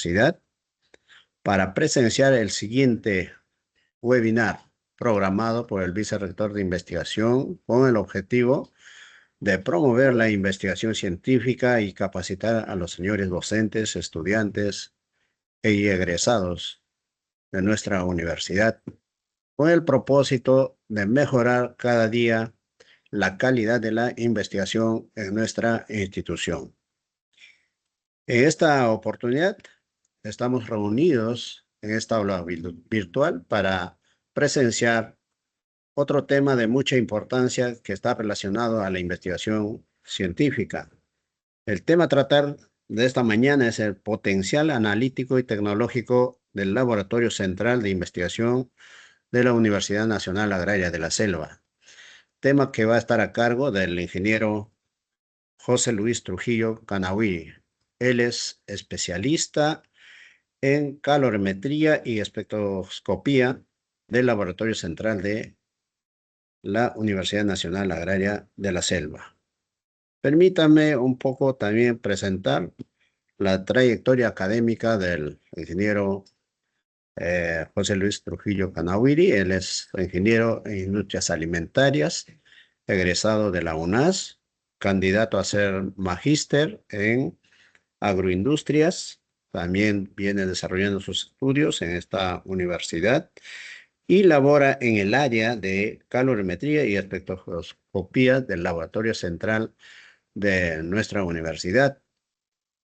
universidad para presenciar el siguiente webinar programado por el vicerrector de investigación con el objetivo de promover la investigación científica y capacitar a los señores docentes, estudiantes y egresados de nuestra universidad, con el propósito de mejorar cada día la calidad de la investigación en nuestra institución. En esta oportunidad estamos reunidos en esta aula virtual para presenciar otro tema de mucha importancia que está relacionado a la investigación científica. El tema a tratar de esta mañana es el potencial analítico y tecnológico del Laboratorio Central de Investigación de la Universidad Nacional Agraria de la Selva. Tema que va a estar a cargo del ingeniero José Luis Trujillo Canahuiri. Él es especialista en calorimetría y espectroscopía del Laboratorio Central de la Universidad Nacional Agraria de la Selva. Permítame un poco también presentar la trayectoria académica del ingeniero José Luis Trujillo Canahuiri. Él es ingeniero en industrias alimentarias, egresado de la UNAS, candidato a ser magíster en agroindustrias. También viene desarrollando sus estudios en esta universidad y labora en el área de calorimetría y espectroscopía del Laboratorio Central de nuestra universidad.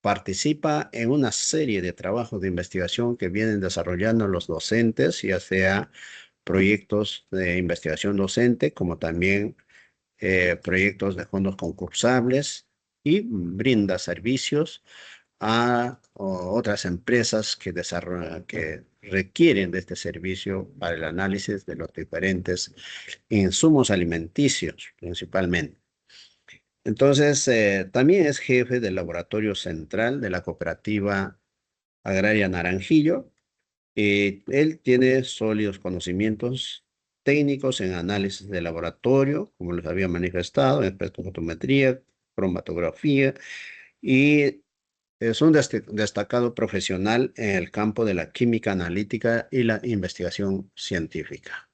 Participa en una serie de trabajos de investigación que vienen desarrollando los docentes, ya sea proyectos de investigación docente, como también proyectos de fondos concursables, y brinda servicios a otras empresas que requieren de este servicio para el análisis de los diferentes insumos alimenticios, principalmente. Entonces, también es jefe del laboratorio central de la cooperativa agraria Naranjillo. Él tiene sólidos conocimientos técnicos en análisis de laboratorio, como les había manifestado, en espectrofotometría, cromatografía, y es un destacado profesional en el campo de la química analítica y la investigación científica.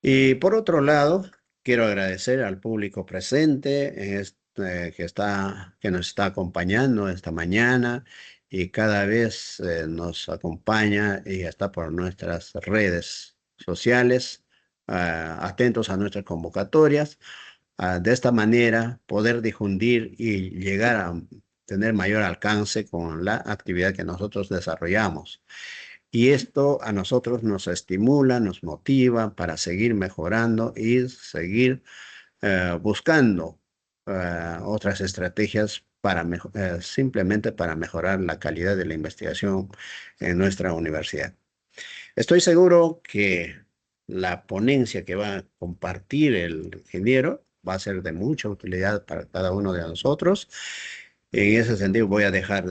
Y por otro lado, quiero agradecer al público presente en que nos está acompañando esta mañana y cada vez nos acompaña y está por nuestras redes sociales, atentos a nuestras convocatorias. De esta manera, poder difundir y llegar a tener mayor alcance con la actividad que nosotros desarrollamos. Y esto a nosotros nos estimula, nos motiva para seguir mejorando y seguir buscando otras estrategias para simplemente para mejorar la calidad de la investigación en nuestra universidad. Estoy seguro que la ponencia que va a compartir el ingeniero va a ser de mucha utilidad para cada uno de nosotros. En ese sentido, voy a dejar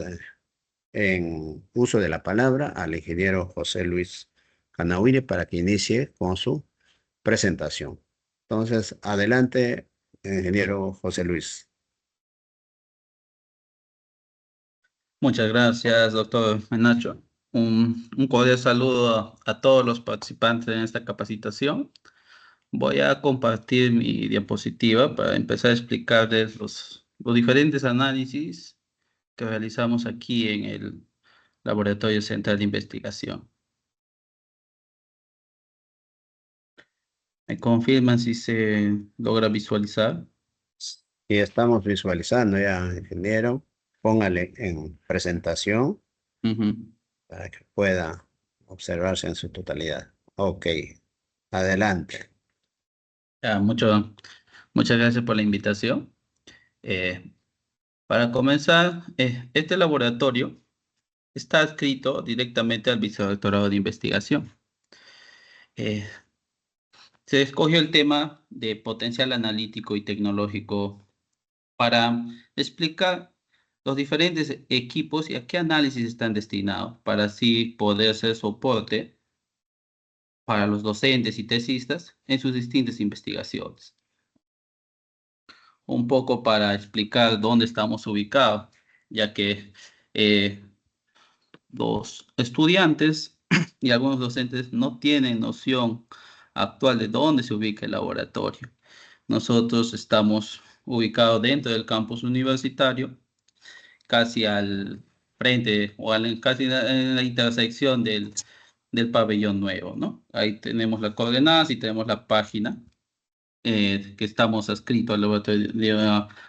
en uso de la palabra al ingeniero José Luis Canahuiri para que inicie con su presentación. Entonces, adelante, ingeniero José Luis. Muchas gracias, doctor Menacho. Un cordial saludo a todos los participantes en esta capacitación. Voy a compartir mi diapositiva para empezar a explicarles los diferentes análisis que realizamos aquí en el Laboratorio Central de Investigación. ¿Me confirman si se logra visualizar? Y estamos visualizando ya, ingeniero. Póngale en presentación para que pueda observarse en su totalidad. Ok, adelante. Ya, muchas gracias por la invitación. Eh, para comenzar, este laboratorio está adscrito directamente al Vicerrectorado de Investigación. Eh, Se escogió el tema de potencial analítico y tecnológico para explicar los diferentes equipos y a qué análisis están destinados, para así poder ser soporte para los docentes y tesistas en sus distintas investigaciones. Un poco para explicar dónde estamos ubicados, ya que los estudiantes y algunos docentes no tienen noción actual de dónde se ubica el laboratorio. Nosotros estamos ubicados dentro del campus universitario, casi al frente o casi en la intersección del pabellón nuevo, ¿no? Ahí tenemos las coordenadas y tenemos la página que estamos adscritos al laboratorio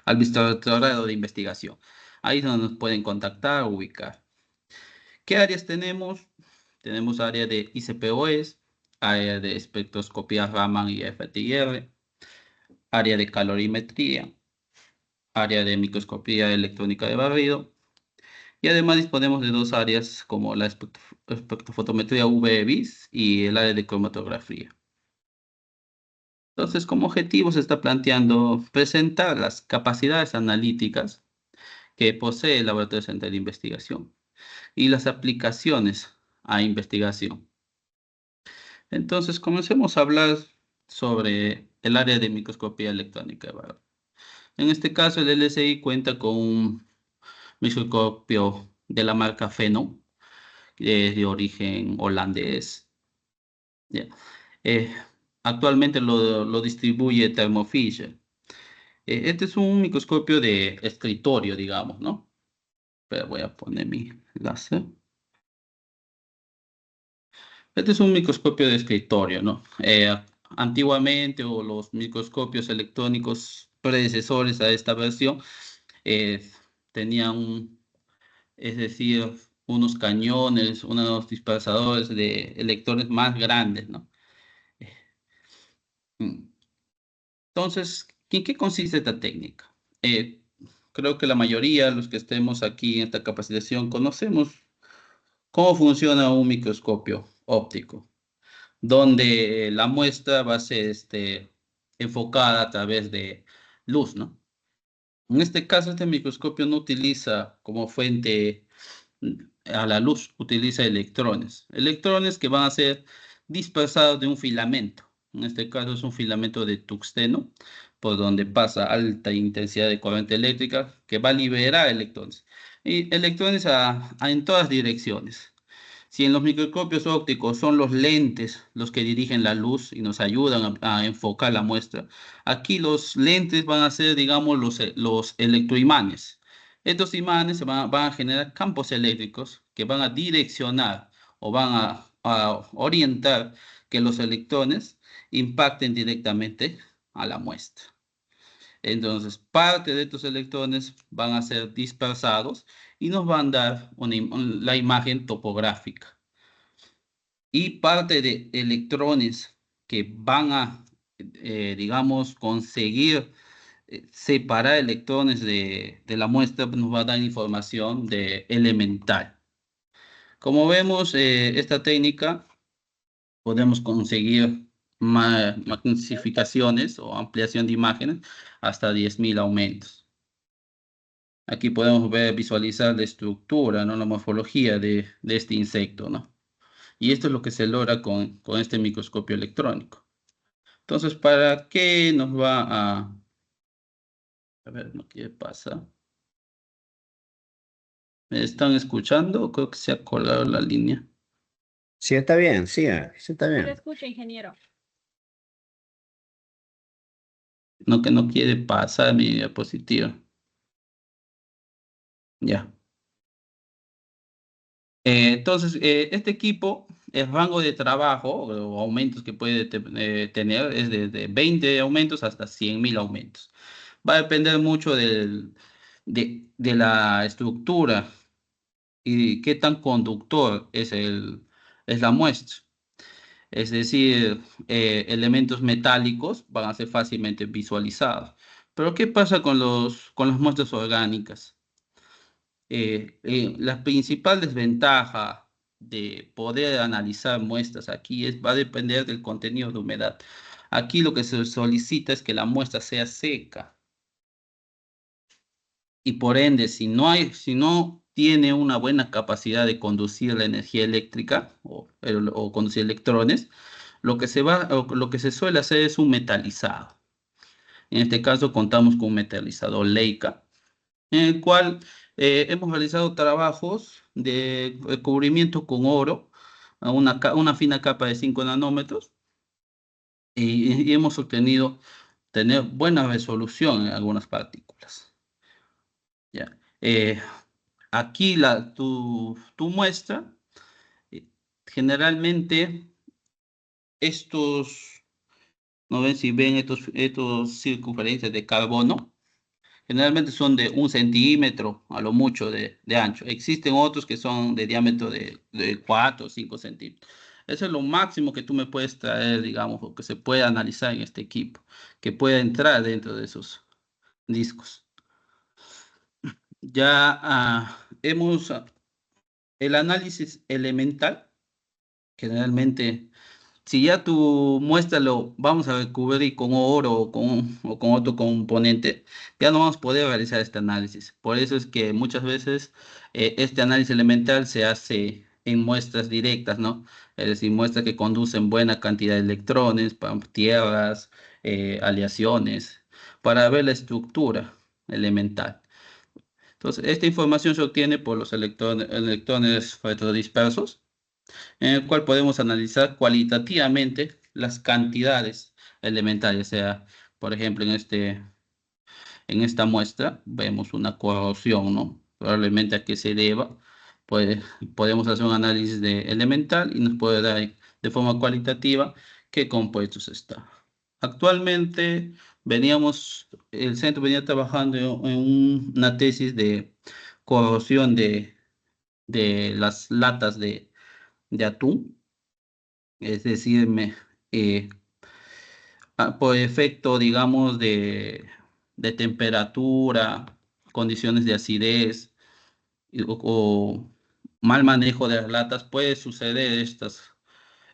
al vicerrectorado de investigación. Ahí es donde nos pueden contactar o ubicar. ¿Qué áreas tenemos? Tenemos área de ICPOEs, área de espectroscopía Raman y FTIR, área de calorimetría, área de microscopía electrónica de barrido, y además disponemos de dos áreas como la espectrofotometría UV-Vis y el área de cromatografía. Entonces, como objetivo se está planteando presentar las capacidades analíticas que posee el Laboratorio Central de Investigación y las aplicaciones a investigación. Entonces, comencemos a hablar sobre el área de microscopía electrónica de barrido. En este caso, el LSI cuenta con un microscopio de la marca Phenom, que es de origen holandés. ¿Ya? Eh, Actualmente lo distribuye Thermo Fisher. Este es un microscopio de escritorio, digamos, ¿no? Pero voy a poner mi láser. Este es un microscopio de escritorio, ¿no? Antiguamente, o los microscopios electrónicos predecesores a esta versión, eh, tenían, es decir, unos cañones, unos dispersadores de electrones más grandes, ¿no? Mm. Entonces, ¿en qué consiste esta técnica? Creo que la mayoría de los que estemos aquí en esta capacitación conocemos cómo funciona un microscopio óptico, donde la muestra va a ser enfocada a través de luz, ¿no? En este caso, este microscopio no utiliza como fuente a la luz, utiliza electrones. Electrones que van a ser dispersados de un filamento. En este caso es un filamento de tungsteno, por donde pasa alta intensidad de corriente eléctrica que va a liberar electrones. Y electrones en todas direcciones. Si en los microscopios ópticos son los lentes los que dirigen la luz y nos ayudan a enfocar la muestra, aquí los lentes van a ser, digamos, los electroimanes. Estos imanes van a generar campos eléctricos que van a direccionar o van a orientar que los electrones impacten directamente a la muestra. Entonces, parte de estos electrones van a ser dispersados y nos van a dar la imagen topográfica. Y parte de electrones que van a, digamos, conseguir separar electrones de la muestra, nos va a dar información de elemental. Como vemos, esta técnica podemos conseguir magnificaciones o ampliación de imágenes hasta 10.000 aumentos. Aquí podemos visualizar la estructura, ¿no? La morfología de este insecto, ¿no? Y esto es lo que se logra con este microscopio electrónico. Entonces, ¿para qué nos va a... A ver, no quiere pasar. ¿Me están escuchando? Creo que se ha colgado la línea. Sí, está bien, sí, sí está Se le bien. escucha, ingeniero. No, que no quiere pasar mi diapositiva. Ya. Entonces, este equipo, el rango de trabajo o aumentos que puede tener es desde 20 aumentos hasta 100.000 aumentos. Va a depender mucho de la estructura y qué tan conductor es la muestra. Es decir, elementos metálicos van a ser fácilmente visualizados. Pero ¿qué pasa con las muestras orgánicas? La principal desventaja de poder analizar muestras aquí va a depender del contenido de humedad. Aquí lo que se solicita es que la muestra sea seca. Y por ende, si no tiene una buena capacidad de conducir la energía eléctrica o conducir electrones, lo que se suele hacer es un metalizado. En este caso contamos con un metalizador Leica, en el cual Hemos realizado trabajos de recubrimiento con oro, a una fina capa de 5 nanómetros, y hemos obtenido tener buena resolución en algunas partículas. ¿Ya? Aquí tu muestra, eh, generalmente estos, no ven si ven estos circunferencias de carbono, generalmente son de 1 centímetro a lo mucho de ancho. Existen otros que son de diámetro de 4 o 5 centímetros. Eso es lo máximo que tú me puedes traer, digamos, o que se puede analizar en este equipo, que pueda entrar dentro de esos discos. Ya el análisis elemental, generalmente, si ya tu muestra lo vamos a recubrir con oro o con otro componente, ya no vamos a poder realizar este análisis. Por eso es que muchas veces este análisis elemental se hace en muestras directas, ¿no? Es decir, muestras que conducen buena cantidad de electrones, tierras, aleaciones, para ver la estructura elemental. Entonces, esta información se obtiene por los electrones retrodispersos, en el cual podemos analizar cualitativamente las cantidades elementales. O sea, por ejemplo, en esta muestra vemos una corrosión, ¿no? Probablemente a qué se deba. Pues, podemos hacer un análisis elemental y nos puede dar de forma cualitativa qué compuestos está. Actualmente el centro venía trabajando en una tesis de corrosión de las latas de atún, es decir, eh, por efecto, digamos, de temperatura, condiciones de acidez o mal manejo de las latas, puede suceder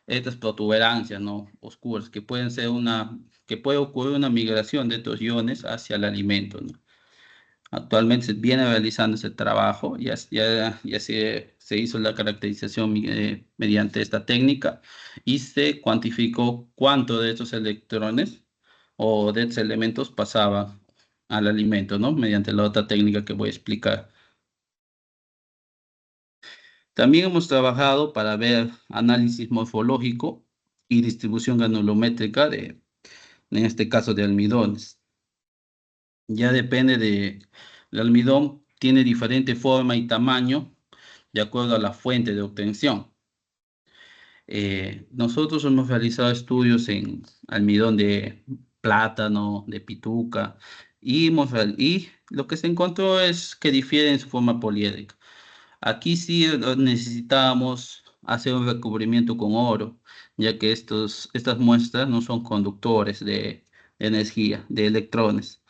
estas protuberancias, ¿no? Oscuras, que puede ocurrir una migración de estos iones hacia el alimento, ¿no? Actualmente se viene realizando ese trabajo, ya se hizo la caracterización mediante esta técnica y se cuantificó cuánto de estos electrones o de estos elementos pasaban al alimento, ¿no? Mediante la otra técnica que voy a explicar. También hemos trabajado para ver análisis morfológico y distribución granulométrica en este caso, de almidones. Ya depende el almidón, tiene diferente forma y tamaño de acuerdo a la fuente de obtención. Nosotros hemos realizado estudios en almidón de plátano, de pituca, y lo que se encontró es que difiere en su forma poliédrica. Aquí sí necesitábamos hacer un recubrimiento con oro, ya que estas muestras no son conductores de energía, de electrones.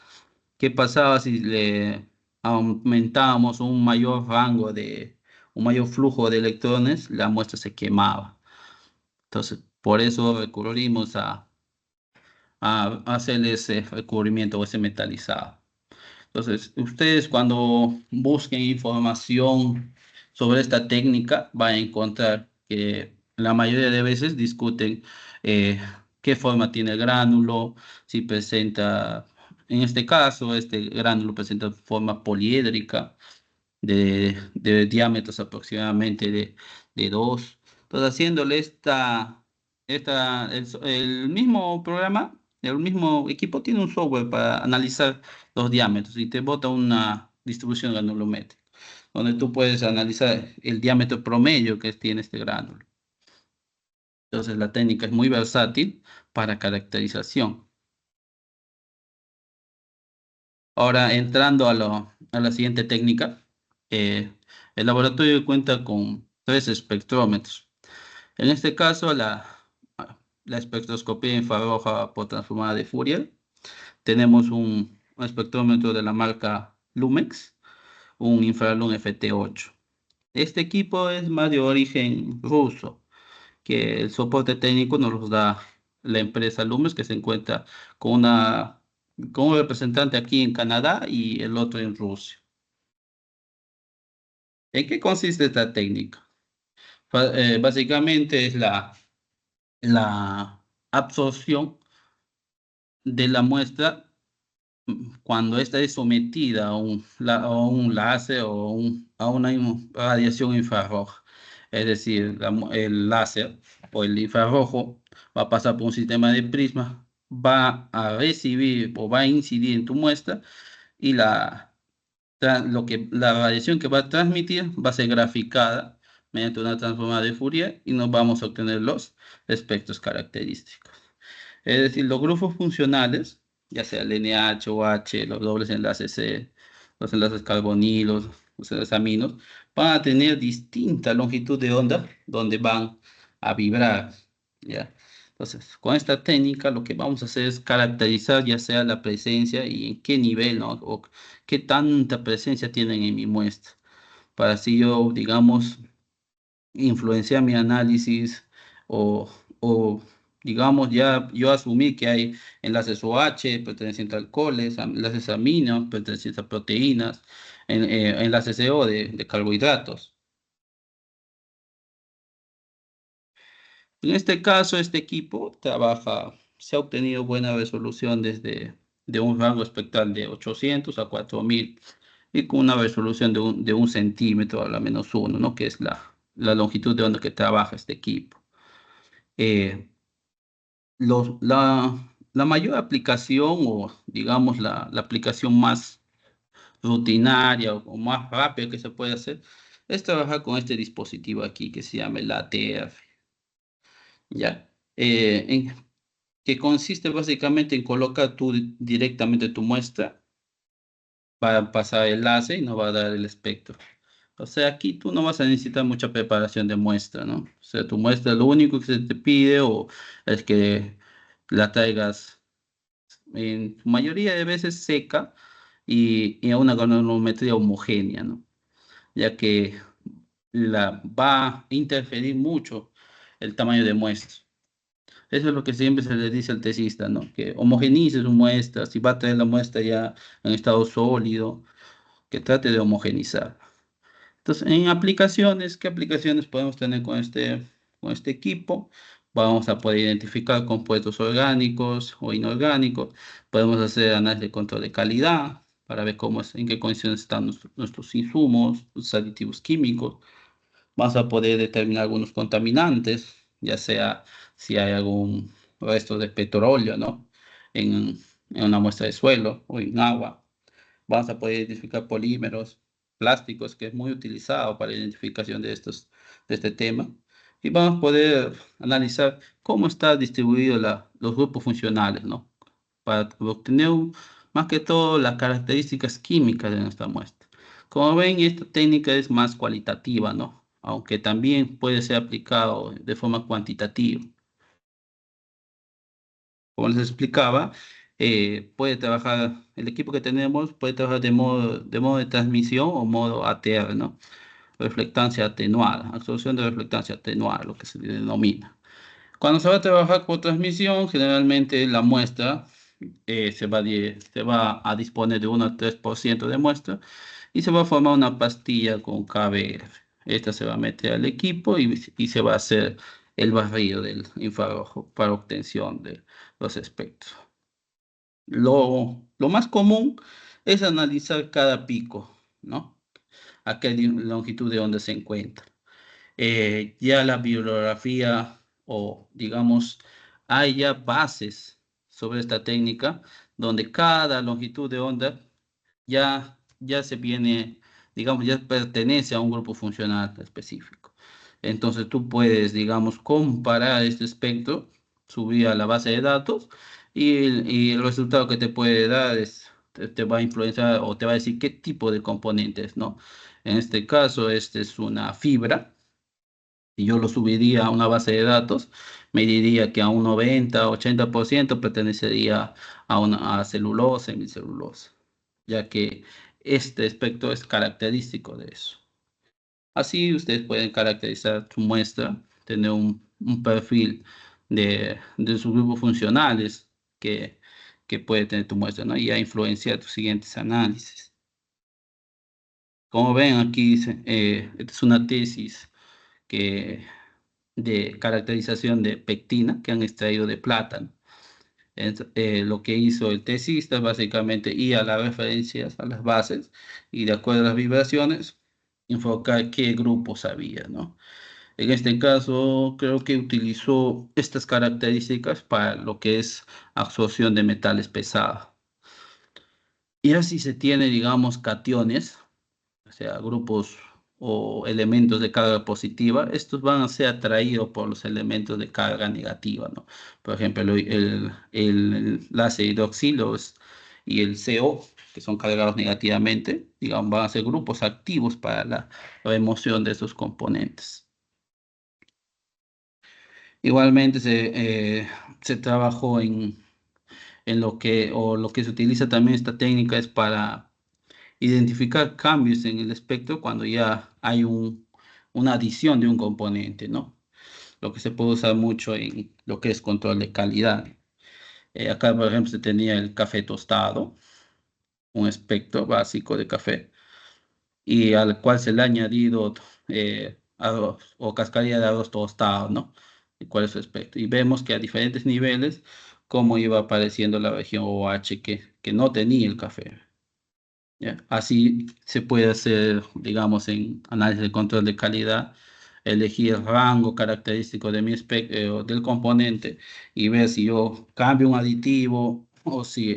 ¿Qué pasaba si le aumentábamos un mayor flujo de electrones? La muestra se quemaba. Entonces, por eso recurrimos a hacer ese recubrimiento o ese metalizado. Entonces, ustedes cuando busquen información sobre esta técnica van a encontrar que la mayoría de veces discuten eh, qué forma tiene el gránulo, si presenta, en este caso, este gránulo presenta forma poliédrica de diámetros aproximadamente de 2. Entonces, haciéndole el mismo programa, el mismo equipo tiene un software para analizar los diámetros y te bota una distribución granulométrica, donde tú puedes analizar el diámetro promedio que tiene este gránulo. Entonces, la técnica es muy versátil para caracterización. Ahora, entrando a la siguiente técnica, el laboratorio cuenta con 3 espectrómetros. En este caso, la espectroscopía infrarroja por transformada de Fourier. Tenemos un espectrómetro de la marca Lumex, un Infralum FT8. Este equipo es más de origen ruso, que el soporte técnico nos los da la empresa Lumex, que se encuentra con un representante aquí en Canadá y el otro en Rusia. ¿En qué consiste esta técnica? Básicamente es la absorción de la muestra cuando esta es sometida a un láser o a una radiación infrarroja. Es decir, el láser o el infrarrojo va a pasar por un sistema de prisma, va a recibir o va a incidir en tu muestra y la radiación que va a transmitir va a ser graficada mediante una transformada de Fourier y nos vamos a obtener los espectros característicos. Es decir, los grupos funcionales, ya sea el NH o H, los dobles enlaces C, los enlaces carbonilos, los enlaces aminos, van a tener distinta longitud de onda donde van a vibrar, ¿ya? Entonces, con esta técnica lo que vamos a hacer es caracterizar ya sea la presencia y en qué nivel, ¿no? O qué tanta presencia tienen en mi muestra, para así yo, digamos, influenciar mi análisis o, o, digamos, ya yo asumí que hay enlaces OH pertenecientes a alcoholes, enlaces aminos pertenecientes a proteínas, enlaces CO de carbohidratos. En este caso, este equipo trabaja, se ha obtenido buena resolución desde de un rango espectral de 800 a 4000 y con una resolución de un centímetro a la menos uno, ¿no? Que es la longitud de onda que trabaja este equipo. Eh, la mayor aplicación o digamos la aplicación más rutinaria o más rápida que se puede hacer es trabajar con este dispositivo aquí que se llama el ATR, ¿ya? Que consiste básicamente en colocar tú directamente tu muestra, va a pasar el enlace y nos va a dar el espectro. O sea, aquí tú no vas a necesitar mucha preparación de muestra, ¿no? O sea, tu muestra lo único que se te pide o es que la traigas en su mayoría de veces seca y a una granulometría homogénea, ¿no? Ya que va a interferir mucho el tamaño de muestra. Eso es lo que siempre se le dice al tesista, ¿no? Que homogenice su muestra, si va a traer la muestra ya en estado sólido, que trate de homogenizar. Entonces, en aplicaciones, ¿qué aplicaciones podemos tener con este equipo? Vamos a poder identificar compuestos orgánicos o inorgánicos. Podemos hacer análisis de control de calidad para ver en qué condiciones están nuestros insumos, los aditivos químicos. Vamos a poder determinar algunos contaminantes, ya sea si hay algún resto de petróleo, ¿no? En una muestra de suelo o en agua. Vamos a poder identificar polímeros, plásticos, que es muy utilizado para la identificación de este tema. Y vamos a poder analizar cómo están distribuidos los grupos funcionales, ¿no? Para obtener más que todo las características químicas de nuestra muestra. Como ven, esta técnica es más cualitativa, ¿no? Aunque también puede ser aplicado de forma cuantitativa. Como les explicaba, el equipo que tenemos puede trabajar de modo de transmisión o modo ATR, ¿no? Reflectancia atenuada, absorción de reflectancia atenuada, lo que se denomina. Cuando se va a trabajar por transmisión, generalmente la muestra se va a disponer de 1 al 3% de muestra y se va a formar una pastilla con KBR. Esta se va a meter al equipo y se va a hacer el barrido del infrarrojo para obtención de los espectros. Lo más común es analizar cada pico, ¿no? A qué longitud de onda se encuentra. Ya la bibliografía o digamos, hay ya bases sobre esta técnica donde cada longitud de onda ya se viene, digamos, ya pertenece a un grupo funcional específico. Entonces tú puedes, digamos, comparar este espectro, subir a la base de datos y el resultado que te puede dar te va a influenciar o te va a decir qué tipo de componentes, ¿no? En este caso, este es una fibra y yo lo subiría a una base de datos, me diría que a un 90-80% pertenecería a celulosa, hemicelulosa, ya que este espectro es característico de eso. Así ustedes pueden caracterizar su muestra, tener un perfil de sus grupos funcionales que puede tener tu muestra, ¿no? Y a influenciar tus siguientes análisis. Como ven aquí, esta es una tesis que de caracterización de pectina que han extraído de plátano. Lo que hizo el tesista es básicamente ir a las referencias, a las bases, y de acuerdo a las vibraciones, enfocar qué grupos había, ¿no? En este caso, creo que utilizó estas características para lo que es absorción de metales pesados. Y así se tiene, digamos, cationes, o sea, grupos o elementos de carga positiva. Estos van a ser atraídos por los elementos de carga negativa, ¿no? Por ejemplo, el enlace hidroxilo y el CO, que son cargados negativamente, digamos, van a ser grupos activos para la remoción de esos componentes. Igualmente se trabajó en lo que se utiliza también esta técnica es para identificar cambios en el espectro cuando ya hay una adición de un componente, ¿no? Lo que se puede usar mucho en lo que es control de calidad. Acá, por ejemplo, se tenía el café tostado, un espectro básico de café, y al cual se le ha añadido arroz o cascarilla de arroz tostado, ¿no? ¿Y cuál es su espectro? Y vemos que a diferentes niveles, cómo iba apareciendo la región OH que no tenía el café. ¿Ya? Así se puede hacer, digamos, en análisis de control de calidad, elegir el rango característico de mi espectro, del componente y ver si yo cambio un aditivo o si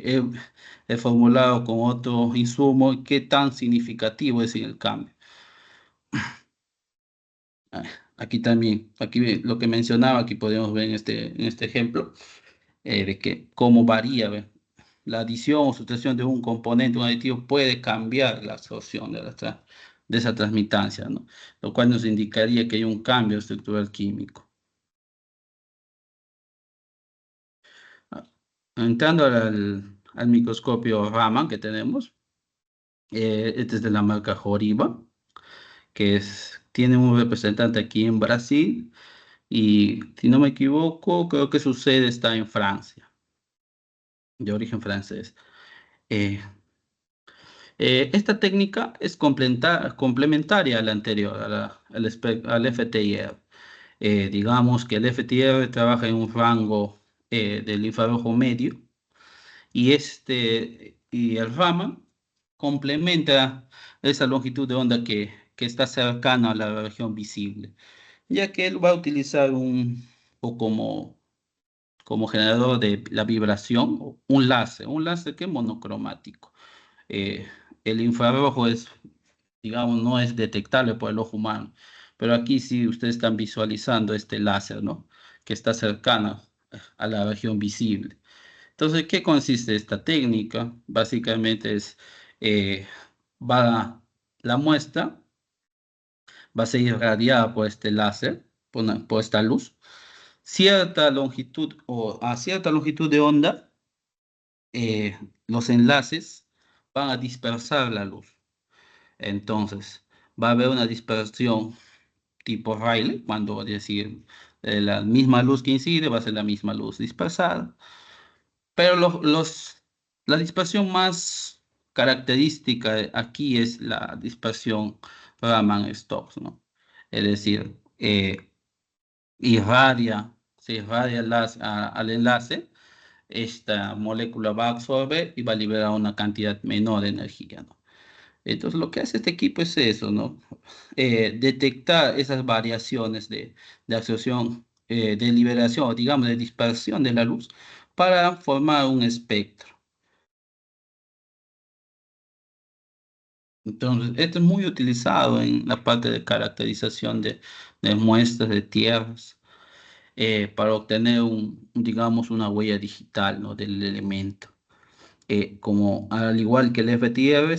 he formulado con otro insumo y qué tan significativo es en el cambio. Ah, aquí también, aquí lo que mencionaba, aquí podemos ver en este ejemplo, de que cómo varía, ¿ve? La adición o sustracción de un componente, un aditivo, puede cambiar la absorción de esa transmitancia, ¿no? Lo cual nos indicaría que hay un cambio estructural químico. Ah, entrando al microscopio Raman que tenemos, este es de la marca Joriba, tiene un representante aquí en Brasil y, si no me equivoco, creo que su sede está en Francia, de origen francés. Eh, Esta técnica es complementaria a la anterior, al FTIR. Digamos que el FTIR trabaja en un rango del infrarrojo medio y el Raman complementa esa longitud de onda que está cercana a la región visible, ya que él va a utilizar o como generador de la vibración, un láser que es monocromático. eh, el infrarrojo digamos, no es detectable por el ojo humano, pero aquí sí ustedes están visualizando este láser, ¿no? Que está cercano a la región visible. Entonces, ¿qué consiste esta técnica? Básicamente eh, va, la muestra va a ser irradiada por este láser, por esta luz, cierta longitud o a cierta longitud de onda, los enlaces van a dispersar la luz. Entonces, va a haber una dispersión tipo Rayleigh, cuando, es decir, la misma luz que incide va a ser la misma luz dispersada. Pero la dispersión más característica aquí es la dispersión Raman-Stokes, ¿no? Es decir, se irradia al enlace, esta molécula va a absorber y va a liberar una cantidad menor de energía, ¿no? Entonces, lo que hace este equipo es eso, ¿no? Detectar esas variaciones de absorción, de liberación, o digamos, de dispersión de la luz para formar un espectro. Entonces, esto es muy utilizado en la parte de caracterización de muestras de tierras para obtener digamos, una huella digital, ¿no? Del elemento. Como al igual que el FTIR,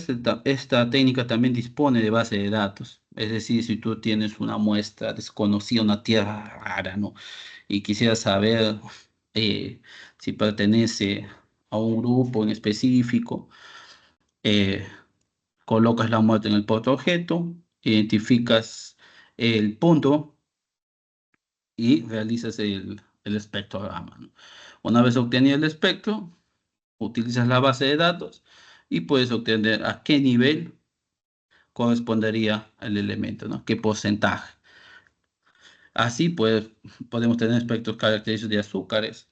esta técnica también dispone de base de datos. Es decir, si tú tienes una muestra desconocida, una tierra rara, ¿no? Y quisieras saber si pertenece a un grupo en específico, eh, colocas la muestra en el portaobjeto, identificas el punto y realizas el espectrograma, ¿no? Una vez obtenido el espectro, utilizas la base de datos y puedes obtener a qué nivel correspondería el elemento, ¿no? Qué porcentaje. Así pues, podemos tener espectros característicos de azúcares,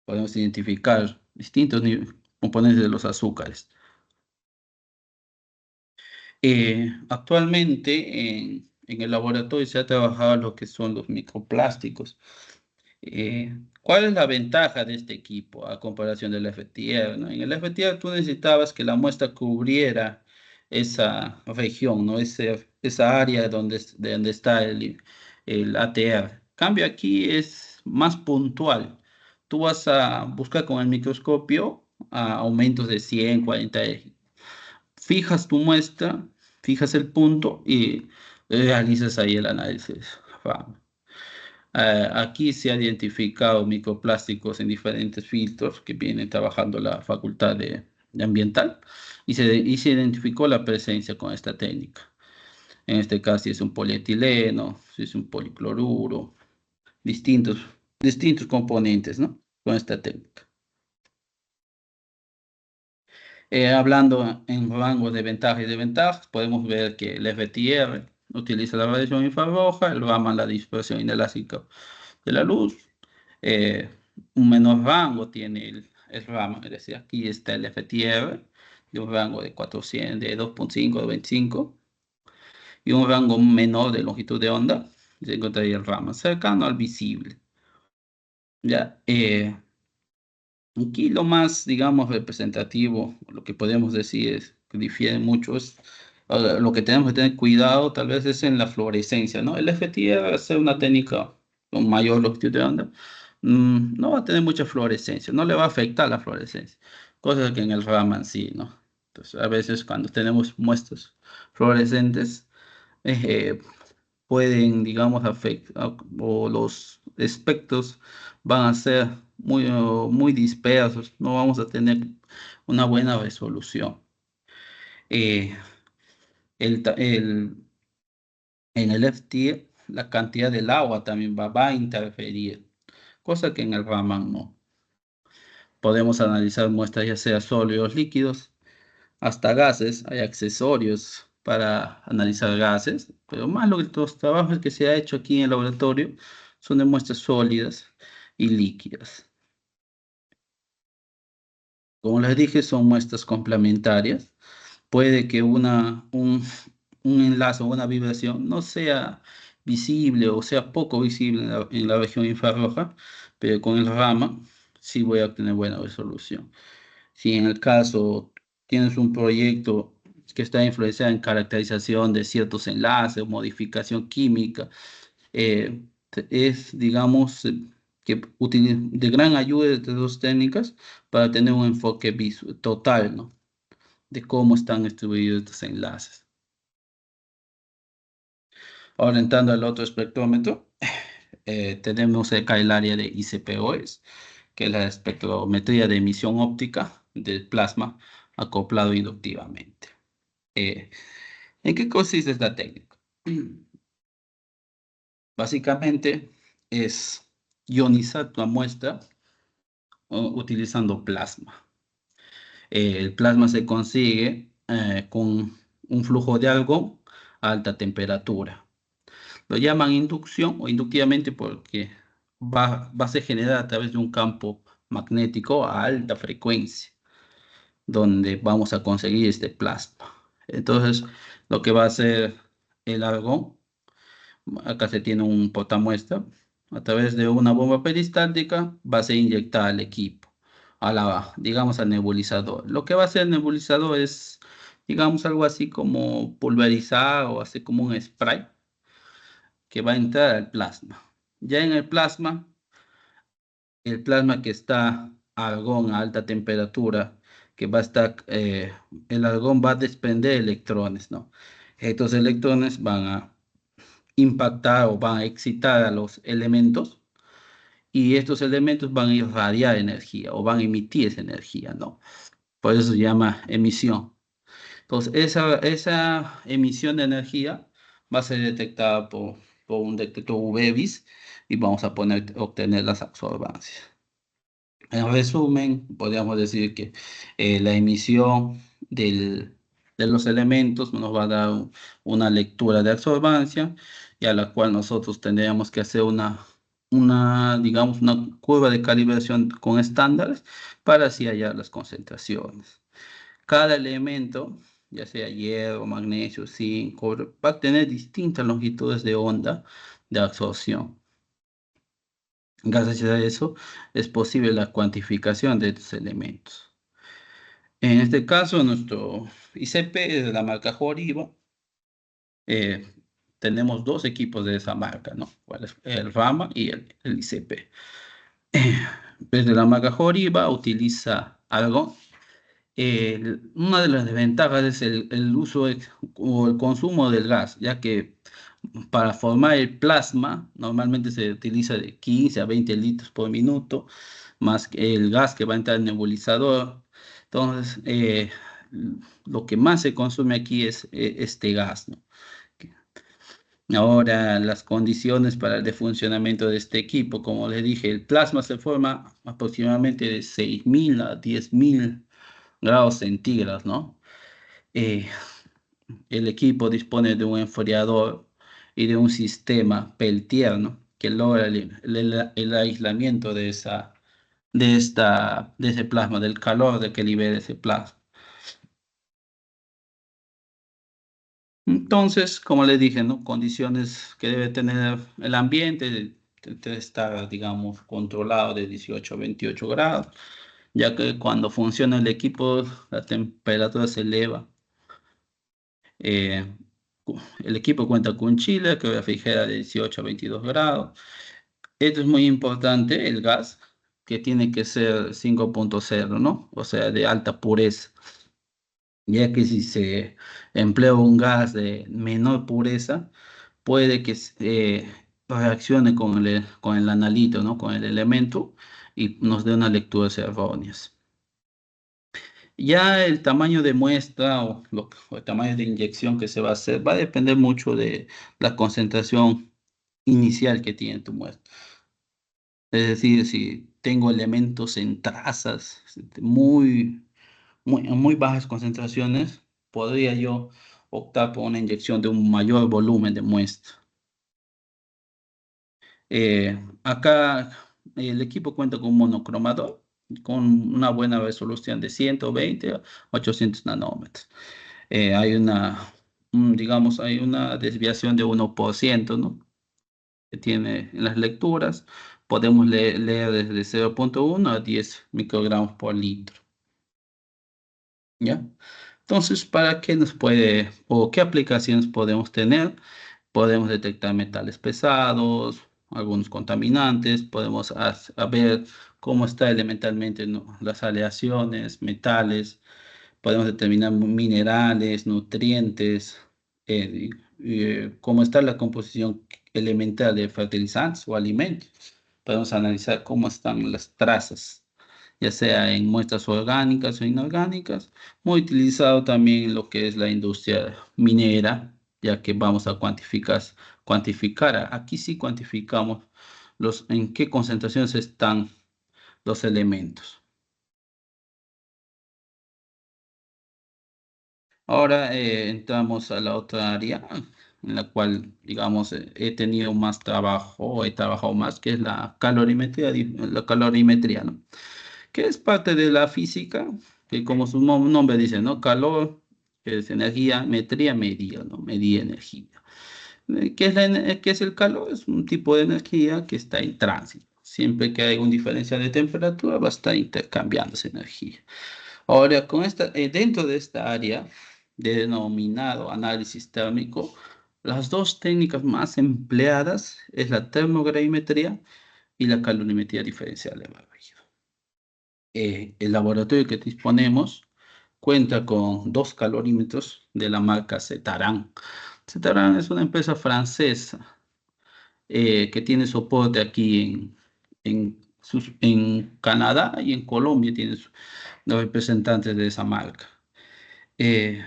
podemos identificar distintos componentes de los azúcares. Actualmente en el laboratorio se ha trabajado lo que son los microplásticos. ¿Cuál es la ventaja de este equipo a comparación del FTIR, ¿no? En el FTIR tú necesitabas que la muestra cubriera esa región, ¿no? Esa área de donde está el ATR. Cambio aquí es más puntual. Tú vas a buscar con el microscopio aumentos de 100, 40, fijas tu muestra, fijas el punto y realizas ahí el análisis. Aquí se ha identificado microplásticos en diferentes filtros que viene trabajando la Facultad de Ambiental y se identificó la presencia con esta técnica. En este caso, si es un polietileno, si es un policloruro, distintos componentes, ¿no? Con esta técnica. Hablando en rango de ventajas y desventajas, podemos ver que el FTIR utiliza la radiación infrarroja, el Raman la dispersión inelástica de la luz, eh, un menor rango tiene el Raman, es decir, aquí está el FTIR de un rango de 400, de 2.5, de 25, y un rango menor de longitud de onda, se encontraría el Raman cercano al visible. Ya, aquí lo más, digamos, representativo, lo que podemos decir es que difiere mucho, es lo que tenemos que tener cuidado tal vez es en la fluorescencia, ¿no? El FTIR va a ser una técnica con mayor longitud de onda, no va a tener mucha fluorescencia, no le va a afectar la fluorescencia, cosa que en el Raman sí, ¿no? Entonces, a veces cuando tenemos muestras fluorescentes, eh, pueden, digamos, afectar o los espectros van a ser muy dispersos, no vamos a tener una buena resolución. Eh, en el FT, la cantidad del agua también va a interferir, cosa que en el Raman no. Podemos analizar muestras ya sea sólidos, líquidos, hasta gases, hay accesorios para analizar gases, pero más los trabajos que se ha hecho aquí en el laboratorio son de muestras sólidas y líquidas. Como les dije, son muestras complementarias. Puede que un enlace o una vibración no sea visible o sea poco visible en la región infrarroja, pero con el Raman sí voy a obtener buena resolución. Si en el caso tienes un proyecto que está influenciado en caracterización de ciertos enlaces o modificación química, es, digamos, de gran ayuda de estas dos técnicas para tener un enfoque total, ¿no? De cómo están distribuidos estos enlaces. Ahora entrando al otro espectrómetro, tenemos acá el área de ICPOES, que es la espectrometría de emisión óptica del plasma acoplado inductivamente. ¿En qué consiste esta técnica? Básicamente es ionizar la muestra utilizando plasma. El plasma se consigue con un flujo de algo a alta temperatura. Lo llaman inducción o inductivamente porque va a ser generada a través de un campo magnético a alta frecuencia, donde vamos a conseguir este plasma. Entonces, lo que va a hacer el argón, acá se tiene un portamuestra, a través de una bomba peristática va a ser inyectada al equipo, digamos, al nebulizador. Lo que va a hacer el nebulizador es, digamos, algo así como pulverizar o hacer como un spray que va a entrar al plasma. Ya en el plasma que está argón a alta temperatura, que va a estar, el argón va a desprender electrones, ¿no? Estos electrones van a impactar o van a excitar a los elementos y estos elementos van a irradiar energía o van a emitir esa energía, ¿no? Por eso se llama emisión. Entonces, esa emisión de energía va a ser detectada por un detector UV-Vis y vamos a obtener las absorbancias. En resumen, podríamos decir que la emisión de los elementos nos va a dar una lectura de absorbancia y a la cual nosotros tendríamos que hacer digamos, una curva de calibración con estándares para así hallar las concentraciones. Cada elemento, ya sea hierro, magnesio, zinc, cobre, va a tener distintas longitudes de onda de absorción. Gracias a eso es posible la cuantificación de estos elementos. En este caso, nuestro ICP es de la marca Joriba. Tenemos dos equipos de esa marca, ¿no? ¿Cuál es? El Rama y el ICP. Desde la marca Joriba utiliza algo. Una de las desventajas es el uso o el consumo del gas, ya que para formar el plasma normalmente se utiliza de 15 a 20 litros por minuto, más que el gas que va a entrar al nebulizador. Entonces, lo que más se consume aquí es este gas, ¿no? Ahora, las condiciones para el funcionamiento de este equipo, como les dije, el plasma se forma aproximadamente de 6.000 a 10.000 grados centígrados, ¿no? Eh, el equipo dispone de un enfriador y de un sistema Peltier, ¿no? Que logra el aislamiento de ese plasma, del calor de que libera ese plasma. Entonces, como les dije, ¿no? Condiciones que debe tener el ambiente, debe estar, digamos, controlado de 18 a 28 grados, ya que cuando funciona el equipo, la temperatura se eleva. Eh, el equipo cuenta con un chiller que refrigera de 18 a 22 grados. Esto es muy importante, el gas, que tiene que ser 5.0, ¿no? O sea, de alta pureza, ya que si se emplea un gas de menor pureza, puede que reaccione con el analito, ¿no? Con el elemento y nos dé unas lecturas erróneas. Ya el tamaño de muestra o el tamaño de inyección que se va a hacer va a depender mucho de la concentración inicial que tiene tu muestra. Es decir, si tengo elementos en trazas en muy bajas concentraciones, podría yo optar por una inyección de un mayor volumen de muestra. Acá el equipo cuenta con un monocromador con una buena resolución de 120 a 800 nanómetros. Hay digamos, hay una desviación de 1%, ¿no? Que tiene en las lecturas. Podemos leer desde 0.1 a 10 microgramos por litro. ¿Ya? Entonces, ¿para qué nos puede o qué aplicaciones podemos tener? Podemos detectar metales pesados, algunos contaminantes, podemos a ver cómo está elementalmente, ¿no? Las aleaciones, metales, podemos determinar minerales, nutrientes, cómo está la composición elemental de fertilizantes o alimentos. Podemos analizar cómo están las trazas, ya sea en muestras orgánicas o inorgánicas, muy utilizado también en lo que es la industria minera, ya que vamos a cuantificar, aquí sí cuantificamos en qué concentraciones están los elementos. Ahora entramos a la otra área en la cual, digamos, he tenido más trabajo, o he trabajado más, que es la calorimetría, ¿no? Que es parte de la física, que como su nombre dice, ¿no? Calor, que es energía, metría, medida, ¿no? Medida energía. ¿Qué es el calor? Es un tipo de energía que está en tránsito. Siempre que hay un diferencial de temperatura, va a estar intercambiando esa energía. Ahora, dentro de esta área denominado análisis térmico, las dos técnicas más empleadas es la termogravimetría y la calorimetría diferencial de barrido. El laboratorio que disponemos cuenta con dos calorímetros de la marca Cetaran. Cetaran es una empresa francesa que tiene soporte aquí en Canadá y en Colombia tiene los representantes de esa marca. Eh,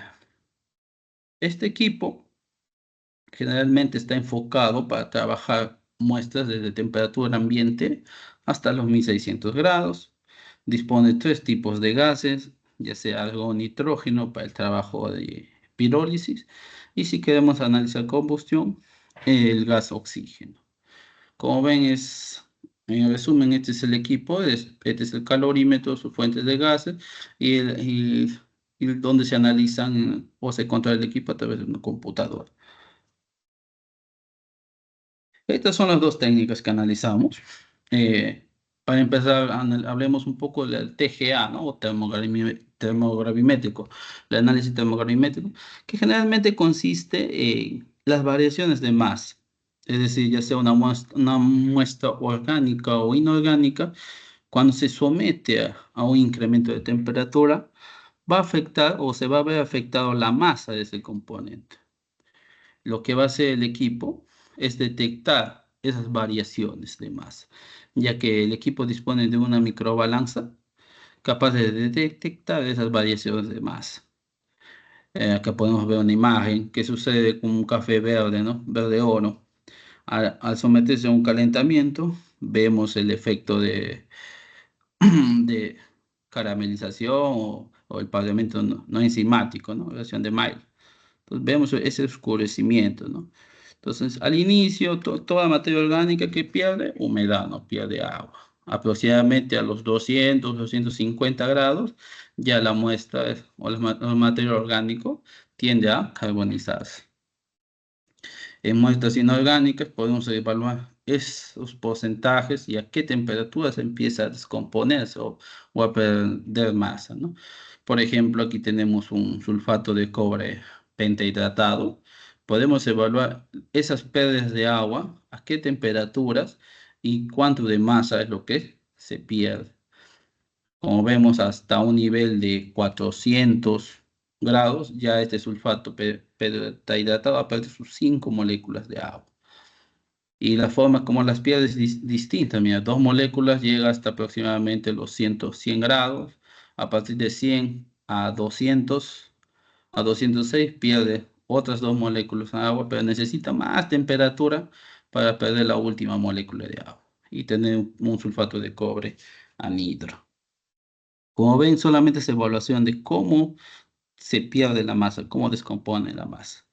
este equipo generalmente está enfocado para trabajar muestras desde temperatura ambiente hasta los 1600 grados. Dispone de tres tipos de gases, ya sea algo nitrógeno para el trabajo de pirólisis y si queremos analizar combustión, el gas oxígeno. Como ven, en resumen, este es el equipo, este es el calorímetro, sus fuentes de gases y donde se analizan o se controla el equipo a través de una computadora. Estas son las dos técnicas que analizamos. Para empezar, hablemos un poco del TGA, ¿no? O termogravimétrico, el análisis termogravimétrico, que generalmente consiste en las variaciones de masa, es decir, ya sea una muestra orgánica o inorgánica, cuando se somete a un incremento de temperatura, va a afectar o se va a ver afectado la masa de ese componente. Lo que va a hacer el equipo es detectar esas variaciones de masa, ya que el equipo dispone de una microbalanza capaz de detectar esas variaciones de masa. Acá podemos ver una imagen que sucede con un café verde, ¿no? Verde oro. Al someterse a un calentamiento, vemos el efecto de caramelización o el parlamento no enzimático, ¿no? Reacción de Maillard. Entonces vemos ese oscurecimiento, ¿no? Entonces, al inicio, toda materia orgánica que pierde humedad, no pierde agua. Aproximadamente a los 200, 250 grados, ya la muestra o el material orgánico tiende a carbonizarse. En muestras inorgánicas podemos evaluar esos porcentajes y a qué temperatura se empieza a descomponerse o a perder masa, ¿no? Por ejemplo, aquí tenemos un sulfato de cobre pentahidratado. Podemos evaluar esas pérdidas de agua, a qué temperaturas y cuánto de masa es lo que se pierde. Como vemos, hasta un nivel de 400 grados, ya este sulfato pentahidratado va a perder sus 5 moléculas de agua. Y la forma como las pierde es distinta. Mira, 2 moléculas llega hasta aproximadamente los 100 grados. A partir de 100 a 200, a 206 pierde otras 2 moléculas de agua, pero necesita más temperatura para perder la última molécula de agua y tener un sulfato de cobre anhidro. Como ven, solamente es evaluación de cómo se pierde la masa, cómo descompone la masa.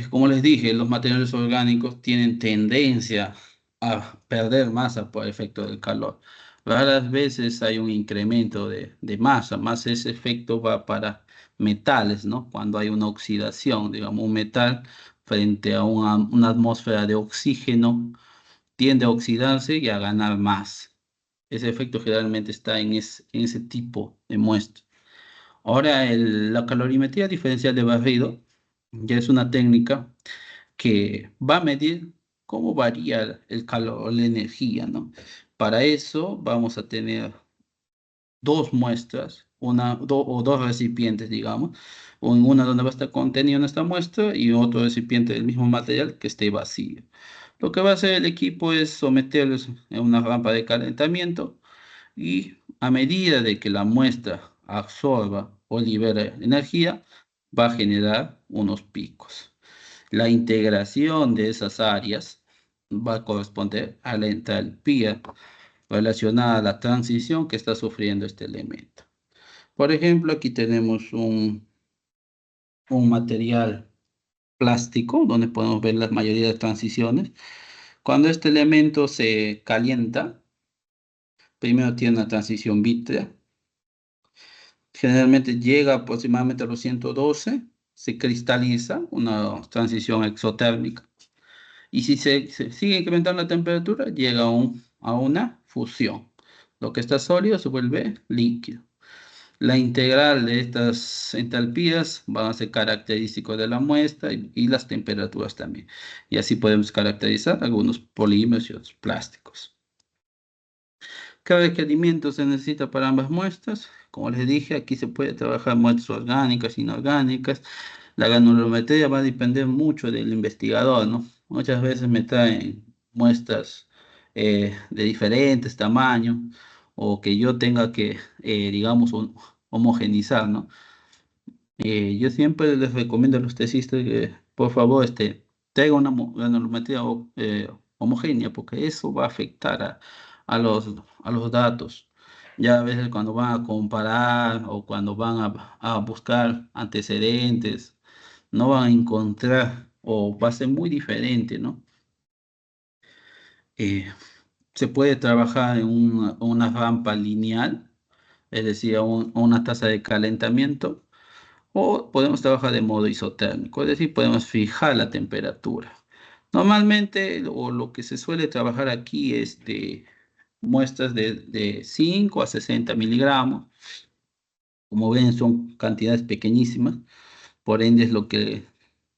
Como les dije, los materiales orgánicos tienen tendencia a perder masa por efecto del calor. Raras veces hay un incremento de masa, más ese efecto va para metales, ¿no? Cuando hay una oxidación, digamos, un metal frente a una atmósfera de oxígeno, tiende a oxidarse y a ganar más. Ese efecto generalmente está en ese tipo de muestras. Ahora, la calorimetría diferencial de barrido ya es una técnica que va a medir cómo varía el calor, la energía, ¿no? Para eso vamos a tener dos muestras, o dos recipientes, digamos, una donde va a estar contenida nuestra muestra y otro recipiente del mismo material que esté vacío. Lo que va a hacer el equipo es someterlos a una rampa de calentamiento y a medida de que la muestra absorba o libere energía, va a generar unos picos. La integración de esas áreas va a corresponder a la entalpía relacionada a la transición que está sufriendo este elemento. Por ejemplo, aquí tenemos un material plástico donde podemos ver la mayoría de transiciones. Cuando este elemento se calienta, primero tiene una transición vítrea. Generalmente llega aproximadamente a los 112, se cristaliza, una transición exotérmica. Y si se sigue incrementando la temperatura, llega a una fusión. Lo que está sólido se vuelve líquido. La integral de estas entalpías van a ser característicos de la muestra y las temperaturas también. Y así podemos caracterizar algunos polímeros y otros plásticos. ¿Qué requerimiento se necesita para ambas muestras? Como les dije, aquí se puede trabajar muestras orgánicas, inorgánicas. La granulometría va a depender mucho del investigador, ¿no? Muchas veces me traen muestras de diferentes tamaños o que yo tenga que, digamos, homogenizar, ¿no? Yo siempre les recomiendo a los tesistas que, por favor, traigan una granulometría homogénea, porque eso va a afectar a los datos. Ya a veces cuando van a comparar o cuando van a buscar antecedentes, no van a encontrar o va a ser muy diferente, ¿no? Se puede trabajar en una rampa lineal, es decir, a una tasa de calentamiento, o podemos trabajar de modo isotérmico, es decir, podemos fijar la temperatura. Normalmente, o lo que se suele trabajar aquí es de muestras de 5 a 60 miligramos. Como ven, son cantidades pequeñísimas, por ende es lo que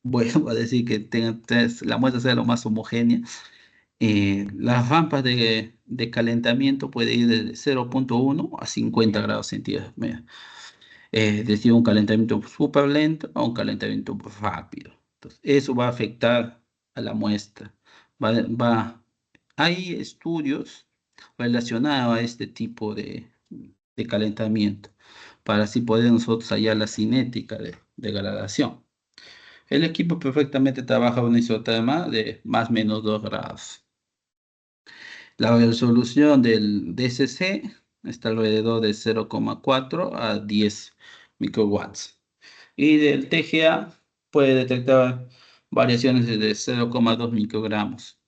vuelvo a decir que la muestra sea lo más homogénea. Las rampas de calentamiento puede ir desde 0,1 a 50 grados centígrados. Es decir, un calentamiento súper lento a un calentamiento rápido. Entonces, eso va a afectar a la muestra. Hay estudios relacionados a este tipo de calentamiento para así poder nosotros hallar la cinética de degradación. El equipo perfectamente trabaja a una isoterma de más o menos 2 grados. La resolución del DCC está alrededor de 0,4 a 10 microwatts. Y del TGA puede detectar variaciones de 0,2 microgramos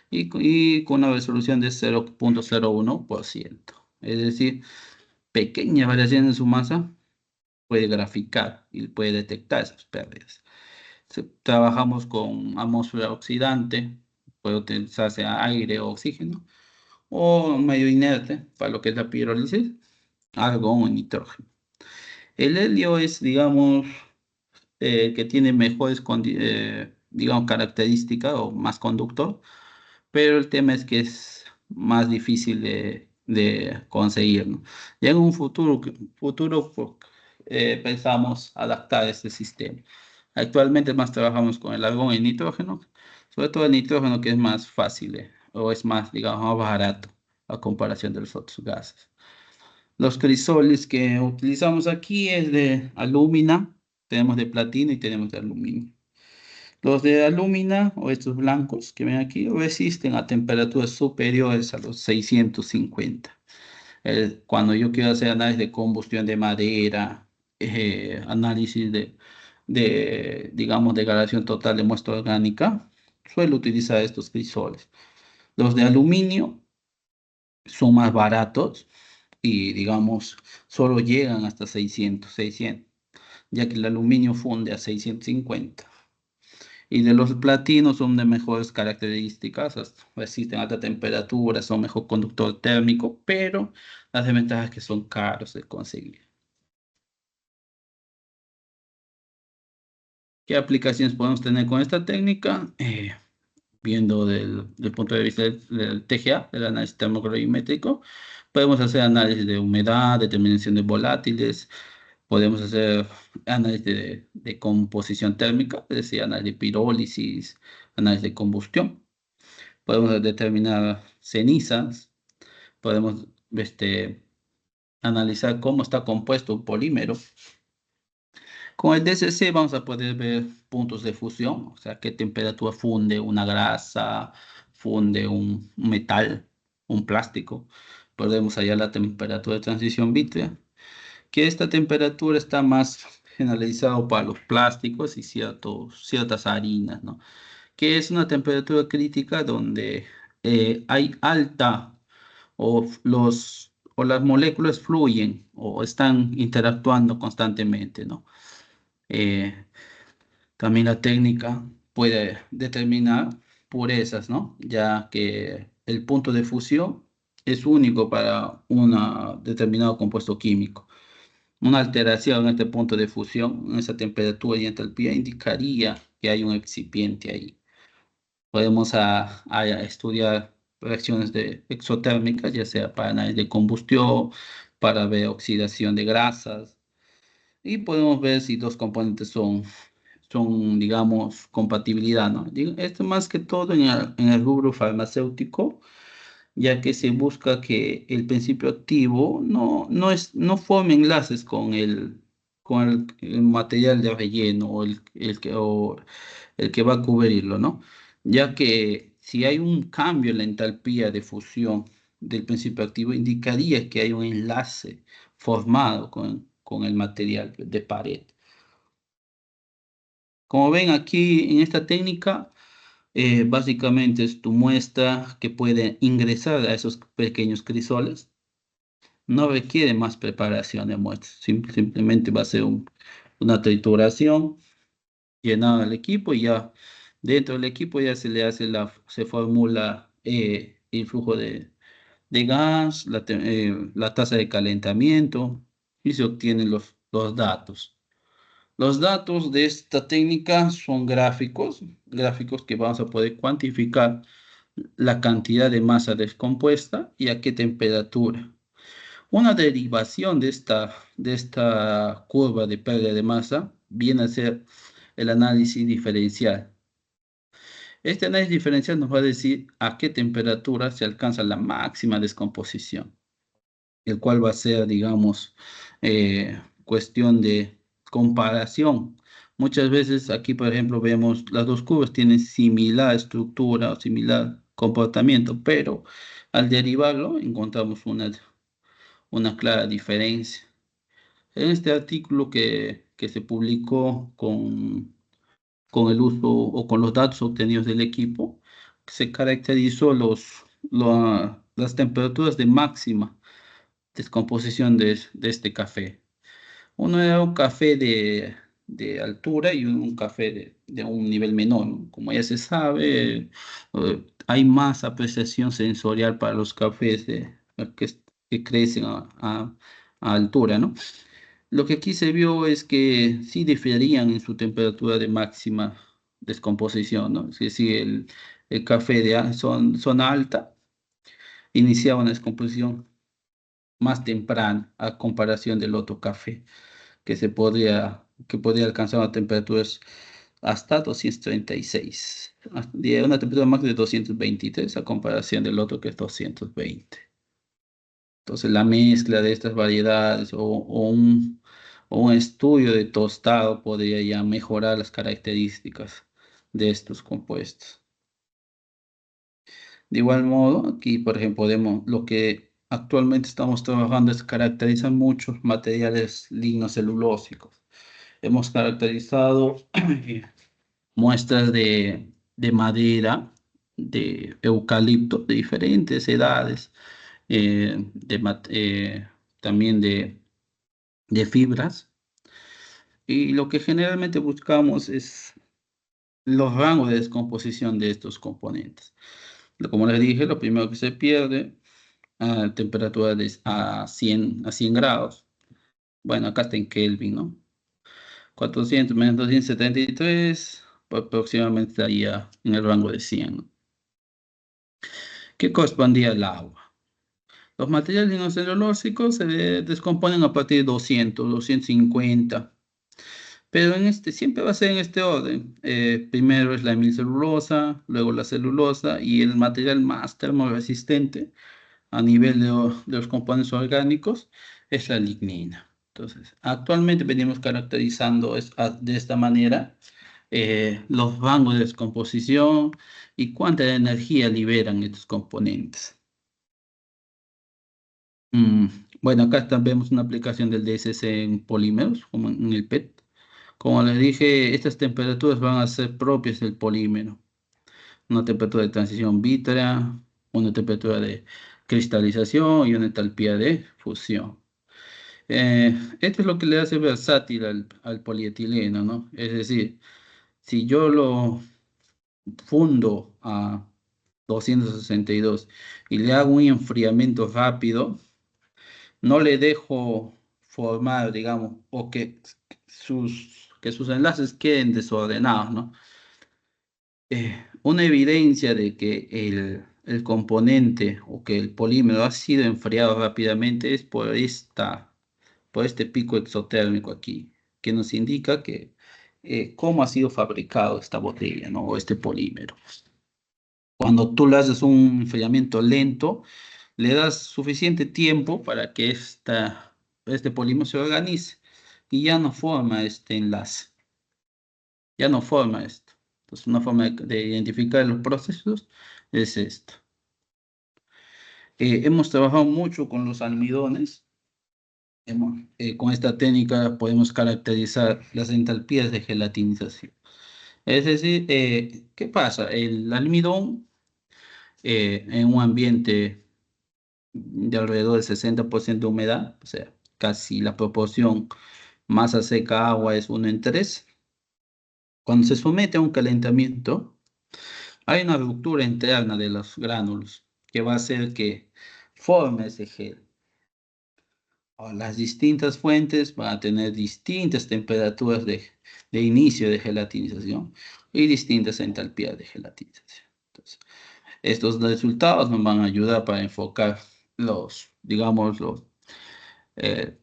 y con una resolución de 0,01%. Es decir, pequeñas variaciones en su masa puede graficar y puede detectar esas pérdidas. Trabajamos con atmósfera oxidante, puede utilizarse aire o oxígeno, o medio inerte para lo que es la pirólisis, argón o nitrógeno. El helio es, digamos, que tiene mejores, digamos, características o más conductor, pero el tema es que es más difícil de conseguir, ¿no? Ya en un futuro pensamos adaptar este sistema. Actualmente más trabajamos con el argón y el nitrógeno, sobre todo el nitrógeno que es más fácil o es más, digamos, más barato a comparación de los otros gases. Los crisoles que utilizamos aquí es de alúmina, tenemos de platino y tenemos de aluminio. Los de alúmina o estos blancos que ven aquí resisten a temperaturas superiores a los 650. Cuando yo quiero hacer análisis de combustión de madera, análisis digamos, degradación total de muestra orgánica, suelo utilizar estos crisoles. Los de aluminio son más baratos y, digamos, solo llegan hasta 600, ya que el aluminio funde a 650. Y de los platinos son de mejores características, resisten a alta temperatura, son mejor conductor térmico, pero las desventajas es que son caros de conseguir. ¿Qué aplicaciones podemos tener con esta técnica? Viendo del punto de vista del TGA, del análisis termogravimétrico, podemos hacer análisis de humedad, determinación de volátiles, podemos hacer análisis de composición térmica, es decir, análisis de pirólisis, análisis de combustión. Podemos determinar cenizas, podemos analizar cómo está compuesto un polímero. Con el DCC vamos a poder ver puntos de fusión, o sea, qué temperatura funde una grasa, funde un metal, un plástico. Podemos hallar la temperatura de transición vítrea, que esta temperatura está más generalizada para los plásticos y ciertas harinas, ¿no? Que es una temperatura crítica donde hay alta o las moléculas fluyen o están interactuando constantemente, ¿no? Eh, También la técnica puede determinar purezas, ¿no? Ya que el punto de fusión es único para un determinado compuesto químico. Una alteración en este punto de fusión, en esa temperatura y entalpía, indicaría que hay un excipiente ahí. Podemos estudiar reacciones exotérmicas, ya sea para análisis de combustión, para ver oxidación de grasas, y podemos ver si dos componentes digamos, compatibilidad, ¿no? Esto más que todo en el rubro farmacéutico, ya que se busca que el principio activo no forme enlaces con el material de relleno o el que va a cubrirlo, ¿no? Ya que si hay un cambio en la entalpía de fusión del principio activo, indicaría que hay un enlace formado con el material de pared. Como ven aquí en esta técnica, Básicamente es tu muestra que puede ingresar a esos pequeños crisoles. No requiere más preparación de muestras. Simplemente va a ser una trituración, llenado el equipo y ya dentro del equipo ya se le hace se formula el flujo de gas, la tasa de calentamiento y se obtienen los datos. Los datos de esta técnica son gráficos que vamos a poder cuantificar la cantidad de masa descompuesta y a qué temperatura. Una derivación de esta curva de pérdida de masa viene a ser el análisis diferencial. Este análisis diferencial nos va a decir a qué temperatura se alcanza la máxima descomposición, el cual va a ser, digamos, cuestión de comparación. Muchas veces aquí, por ejemplo, vemos las dos curvas tienen similar estructura o similar comportamiento, pero al derivarlo encontramos una clara diferencia. En este artículo que se publicó con el uso o con los datos obtenidos del equipo, se caracterizó las temperaturas de máxima descomposición de este café. Uno era un café de altura y un café de un nivel menor, ¿no? Como ya se sabe, hay más apreciación sensorial para los cafés que crecen a altura, ¿no? Lo que aquí se vio es que sí diferían en su temperatura de máxima descomposición, ¿no? Es decir, el café de zona alta iniciaba una descomposición más temprana a comparación del otro café, que podría alcanzar una temperaturas hasta 236, de una temperatura máxima de 223 a comparación del otro que es 220. Entonces la mezcla de estas variedades o un estudio de tostado podría ya mejorar las características de estos compuestos. De igual modo, aquí, por ejemplo, lo que actualmente estamos trabajando es caracterizar muchos materiales lignocelulósicos. Hemos caracterizado muestras de madera, de eucalipto, de diferentes edades, también de fibras. Y lo que generalmente buscamos es los rangos de descomposición de estos componentes. Como les dije, lo primero que se pierde a temperatura a 100 grados. Bueno, acá está en Kelvin, ¿no? 400 menos 273, aproximadamente estaría en el rango de 100, ¿no? ¿Qué correspondía al agua? Los materiales lignocellulósicos se descomponen a partir de 200, 250. Pero siempre va a ser en este orden. Primero es la hemilcelulosa, luego la celulosa y el material más termoresistente a nivel de los componentes orgánicos es la lignina. Entonces, actualmente venimos caracterizando de esta manera los rangos de descomposición y cuánta energía liberan estos componentes. Mm, Bueno, acá vemos una aplicación del DSC en polímeros, como en el PET. Como les dije, estas temperaturas van a ser propias del polímero. Una temperatura de transición vítrea, una temperatura de cristalización y una entalpía de fusión. Esto es lo que le hace versátil al polietileno, ¿no? Es decir, si yo lo fundo a 262 y le hago un enfriamiento rápido, no le dejo formar, digamos, o que sus enlaces queden desordenados, ¿no? Una evidencia de que el componente o que el polímero ha sido enfriado rápidamente es por este pico exotérmico aquí, que nos indica cómo ha sido fabricado esta botella, ¿no? O este polímero. Cuando tú le haces un enfriamiento lento, le das suficiente tiempo para que este polímero se organice y ya no forma este enlace, ya no forma esto. Entonces, una forma de identificar los procesos es esto. Hemos trabajado mucho con los almidones. Con esta técnica podemos caracterizar las entalpías de gelatinización. Es decir, ¿qué pasa? El almidón en un ambiente de alrededor del 60% de humedad, o sea, casi la proporción masa seca agua es 1 en 3. Cuando se somete a un calentamiento, hay una ruptura interna de los gránulos que va a hacer que forme ese gel. Ahora, las distintas fuentes van a tener distintas temperaturas de inicio de gelatinización y distintas entalpías de gelatinización. Entonces, estos resultados nos van a ayudar para enfocar digamos, eh,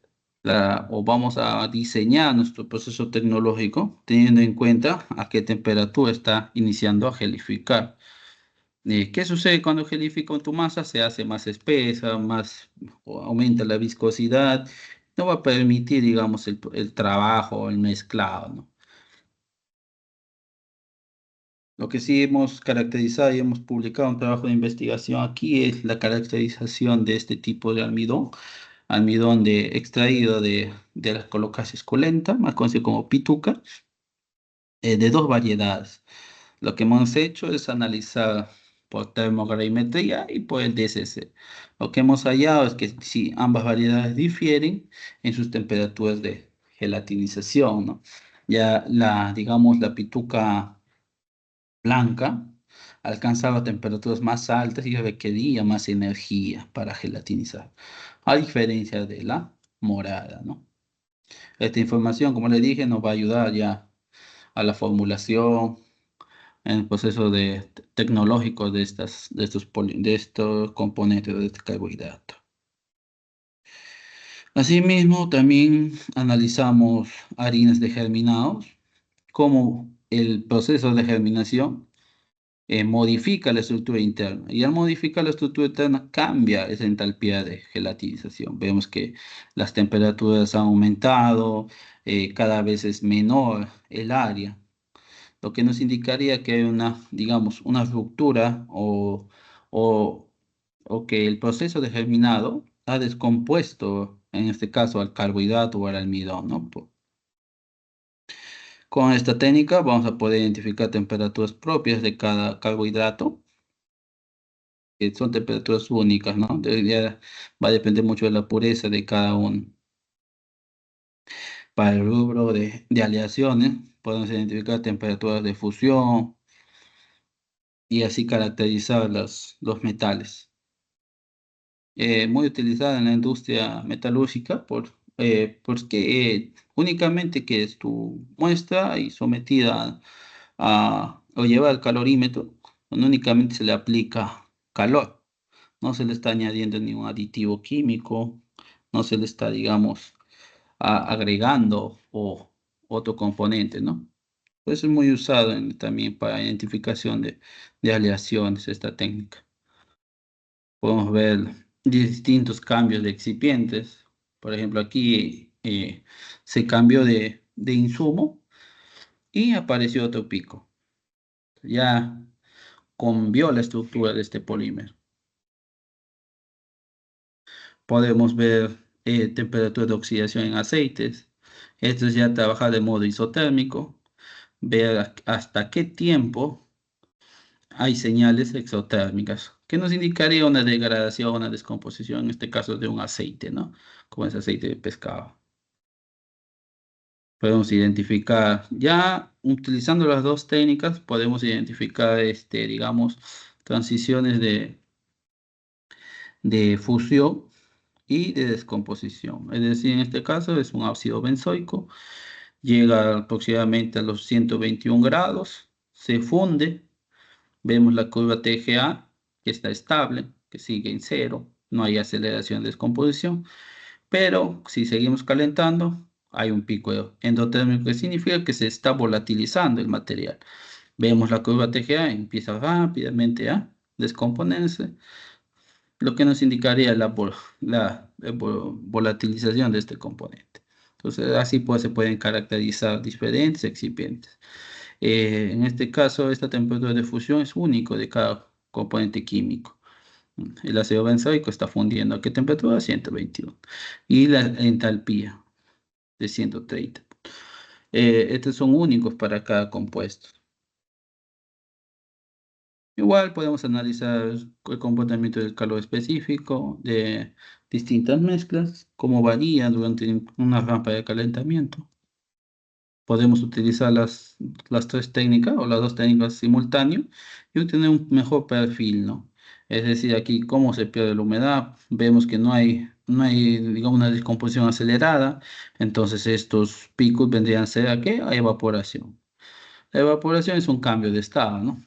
o vamos a diseñar nuestro proceso tecnológico teniendo en cuenta a qué temperatura está iniciando a gelificar. ¿Qué sucede cuando gelifica tu masa? Se hace más espesa, o aumenta la viscosidad, no va a permitir, digamos, el trabajo, el mezclado, ¿no? Lo que sí hemos caracterizado y hemos publicado un trabajo de investigación aquí es la caracterización de este tipo de almidón extraído de la colocasia esculenta, más conocido como pituca, de dos variedades. Lo que hemos hecho es analizar por termograimetría y por el DSC. Lo que hemos hallado es que si ambas variedades difieren en sus temperaturas de gelatinización, ¿no? Ya digamos, la pituca blanca alcanzaba temperaturas más altas y requería más energía para gelatinizar, a diferencia de la morada, ¿no? Esta información, como le dije, nos va a ayudar ya a la formulación en el proceso tecnológico de estos componentes de este carbohidrato. Asimismo, también analizamos harinas de germinados, cómo el proceso de germinación modifica la estructura interna. Y al modificar la estructura interna, cambia esa entalpía de gelatinización. Vemos que las temperaturas han aumentado, cada vez es menor el área, lo que nos indicaría que hay digamos, una ruptura o, o que el proceso de germinado ha descompuesto, en este caso, al carbohidrato o al almidón, ¿no? Con esta técnica vamos a poder identificar temperaturas propias de cada carbohidrato, que son temperaturas únicas, ¿no? Ya va a depender mucho de la pureza de cada uno. Para el rubro de aleaciones, podemos identificar temperaturas de fusión y así caracterizar los metales. Muy utilizada en la industria metalúrgica porque únicamente que es tu muestra y sometida o lleva al calorímetro, donde únicamente se le aplica calor, no se le está añadiendo ningún aditivo químico, no se le está, digamos, agregando otro componente, ¿no? Pues es muy usado también para identificación de aleaciones esta técnica. Podemos ver distintos cambios de excipientes. Por ejemplo, aquí se cambió de insumo y apareció otro pico. Ya cambió la estructura de este polímero. Podemos ver temperatura de oxidación en aceites. Esto es ya trabajar de modo isotérmico, ver hasta qué tiempo hay señales exotérmicas, que nos indicaría una degradación, una descomposición, en este caso de un aceite, ¿no? Como es aceite de pescado. Podemos identificar, ya utilizando las dos técnicas, podemos identificar, digamos, transiciones de fusión y de descomposición. Es decir, en este caso es un ácido benzoico, llega aproximadamente a los 121 grados, se funde. Vemos la curva TGA, que está estable, que sigue en cero, no hay aceleración de descomposición, pero si seguimos calentando, hay un pico endotérmico que significa que se está volatilizando el material. Vemos la curva TGA, empieza rápidamente a descomponerse, lo que nos indicaría la volatilización de este componente. Entonces, así pues se pueden caracterizar diferentes excipientes. En este caso, esta temperatura de fusión es único de cada componente químico. El ácido benzoico está fundiendo a qué temperatura? 121. Y la entalpía de 130. Estos son únicos para cada compuesto. Igual podemos analizar el comportamiento del calor específico de distintas mezclas, cómo varía durante una rampa de calentamiento. Podemos utilizar las tres técnicas o las dos técnicas simultáneo y obtener un mejor perfil, ¿no? Es decir, aquí cómo se pierde la humedad, vemos que no hay, digamos, una descomposición acelerada, entonces estos picos vendrían a ser ¿a qué? A evaporación. La evaporación es un cambio de estado, ¿no?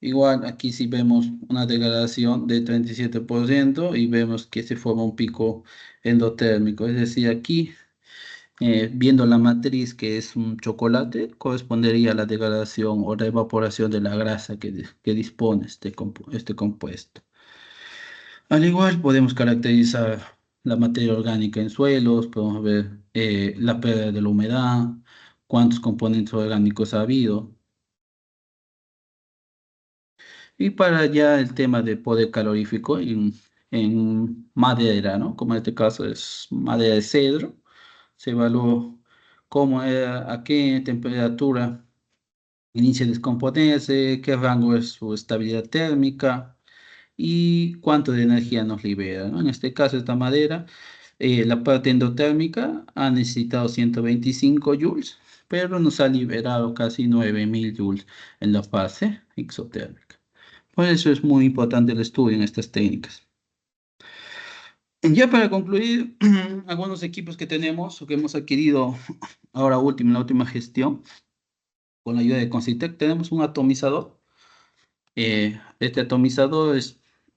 Igual aquí sí vemos una degradación de 37% y vemos que se forma un pico endotérmico, es decir, aquí viendo la matriz que es un chocolate, correspondería a la degradación o la evaporación de la grasa que dispone este compuesto. Al igual podemos caracterizar la materia orgánica en suelos, podemos ver la pérdida de la humedad, cuántos componentes orgánicos ha habido. Y para ya el tema de poder calorífico en madera, ¿no? Como en este caso es madera de cedro, se evaluó a qué temperatura inicia a descomponerse, qué rango es su estabilidad térmica y cuánto de energía nos libera, ¿no? En este caso, esta madera, la parte endotérmica ha necesitado 125 joules, pero nos ha liberado casi 9000 joules en la fase exotérmica. Por eso es muy importante el estudio en estas técnicas. Ya para concluir, algunos equipos que tenemos o que hemos adquirido ahora último, en la última gestión, con la ayuda de Concitec, tenemos un atomizador. Este atomizador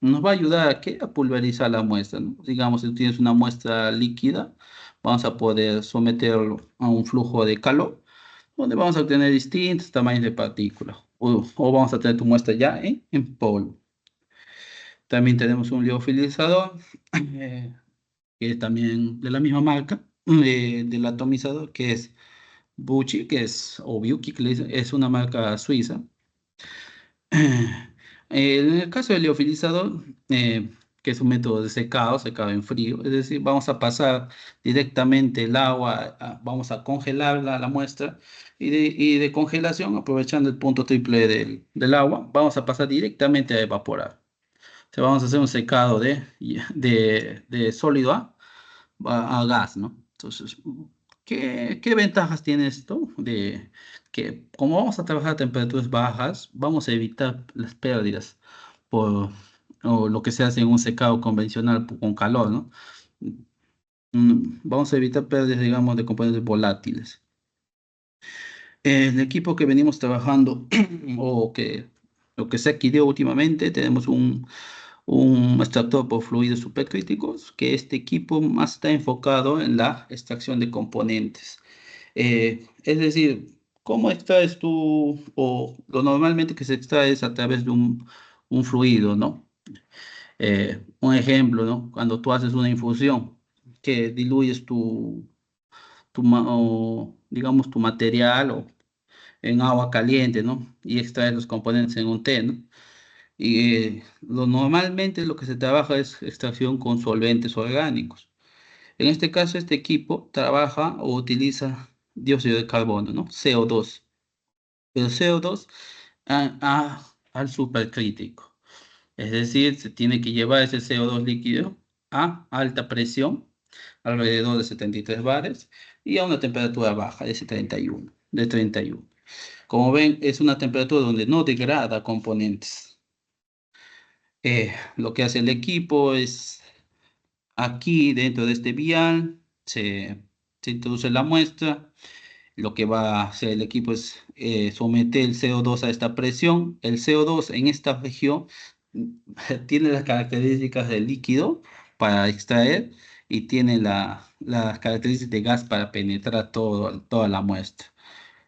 nos va a ayudar a, ¿qué? A pulverizar la muestra, ¿no? Digamos, si tienes una muestra líquida, vamos a poder someterlo a un flujo de calor, donde vamos a obtener distintos tamaños de partículas, o vamos a tener tu muestra ya en polvo. También tenemos un liofilizador, eh, que es también de la misma marca, del atomizador, que es Bucci, o Buki, que es una marca suiza. En el caso del liofilizador, que es un método de secado, secado en frío, es decir, vamos a pasar directamente el agua, vamos a congelar la muestra y de congelación, aprovechando el punto triple del agua, vamos a pasar directamente a evaporar. Entonces vamos a hacer un secado de sólido a gas, ¿no? Entonces, ¿qué ventajas tiene esto? De que como vamos a trabajar a temperaturas bajas, vamos a evitar las pérdidas por o lo que se hace en un secado convencional con calor, ¿no? Vamos a evitar pérdidas, digamos, de componentes volátiles. El equipo que venimos trabajando o que lo que se adquirió últimamente, tenemos un extractor por fluidos supercríticos, que este equipo más está enfocado en la extracción de componentes. Es decir, ¿cómo extraes tú, o lo normalmente que se extrae es a través de un fluido, ¿no? Un ejemplo, ¿no? Cuando tú haces una infusión, que diluyes digamos, tu material en agua caliente, ¿no? Y extraes los componentes en un té, ¿no? Y normalmente lo que se trabaja es extracción con solventes orgánicos. En este caso, este equipo trabaja o utiliza dióxido de carbono, ¿no? CO2. El CO2 al supercrítico. Es decir, se tiene que llevar ese CO2 líquido a alta presión, alrededor de 73 bares, y a una temperatura baja de 31. Como ven, es una temperatura donde no degrada componentes. Lo que hace el equipo es aquí dentro de este vial, se introduce la muestra. Lo que va a hacer el equipo es someter el CO2 a esta presión. El CO2 en esta región tiene las características de líquido para extraer y tiene las características de gas para penetrar toda la muestra.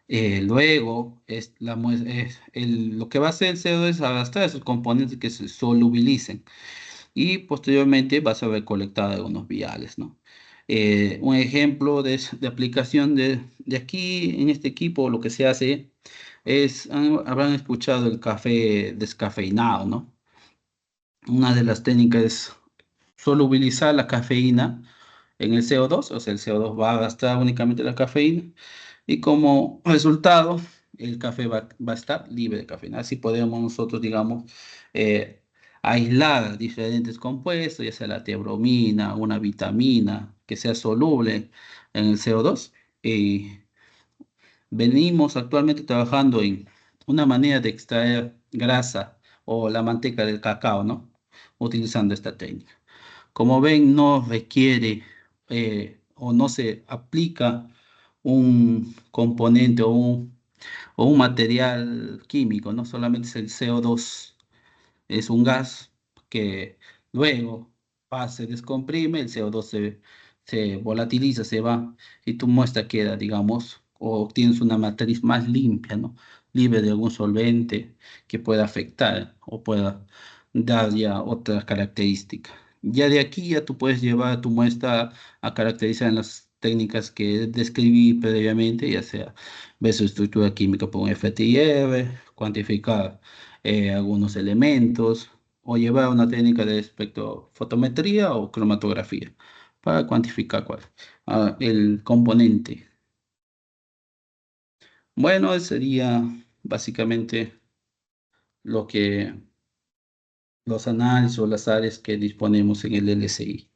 Luego, lo que va a hacer el CO2 es arrastrar esos componentes que se solubilicen y posteriormente va a ser recolectada en unos viales, ¿no? Un ejemplo de aplicación de aquí en este equipo, lo que se hace es, habrán escuchado el café descafeinado, ¿no? Una de las técnicas es solubilizar la cafeína en el CO2, o sea, el CO2 va a gastar únicamente la cafeína y como resultado el café va a estar libre de cafeína. Así podemos nosotros, digamos, eh, aislar diferentes compuestos, ya sea la teobromina, una vitamina que sea soluble en el CO2. Y venimos actualmente trabajando en una manera de extraer grasa o la manteca del cacao, ¿no? Utilizando esta técnica. Como ven, no requiere o no se aplica un componente o un material químico, no solamente es el CO2, es un gas que luego se descomprime, el CO2 se volatiliza, se va, y tu muestra queda, digamos, o obtienes una matriz más limpia, ¿no? Libre de algún solvente que pueda afectar o pueda dar ya otra característica. Ya de aquí ya tú puedes llevar tu muestra a caracterizar en las técnicas que describí previamente, ya sea ver su estructura química por un FTIR, cuantificar algunos elementos o llevar una técnica de espectrofotometría o cromatografía para cuantificar cuál, el componente. Bueno, eso sería básicamente lo que los análisis o las áreas que disponemos en el LSI.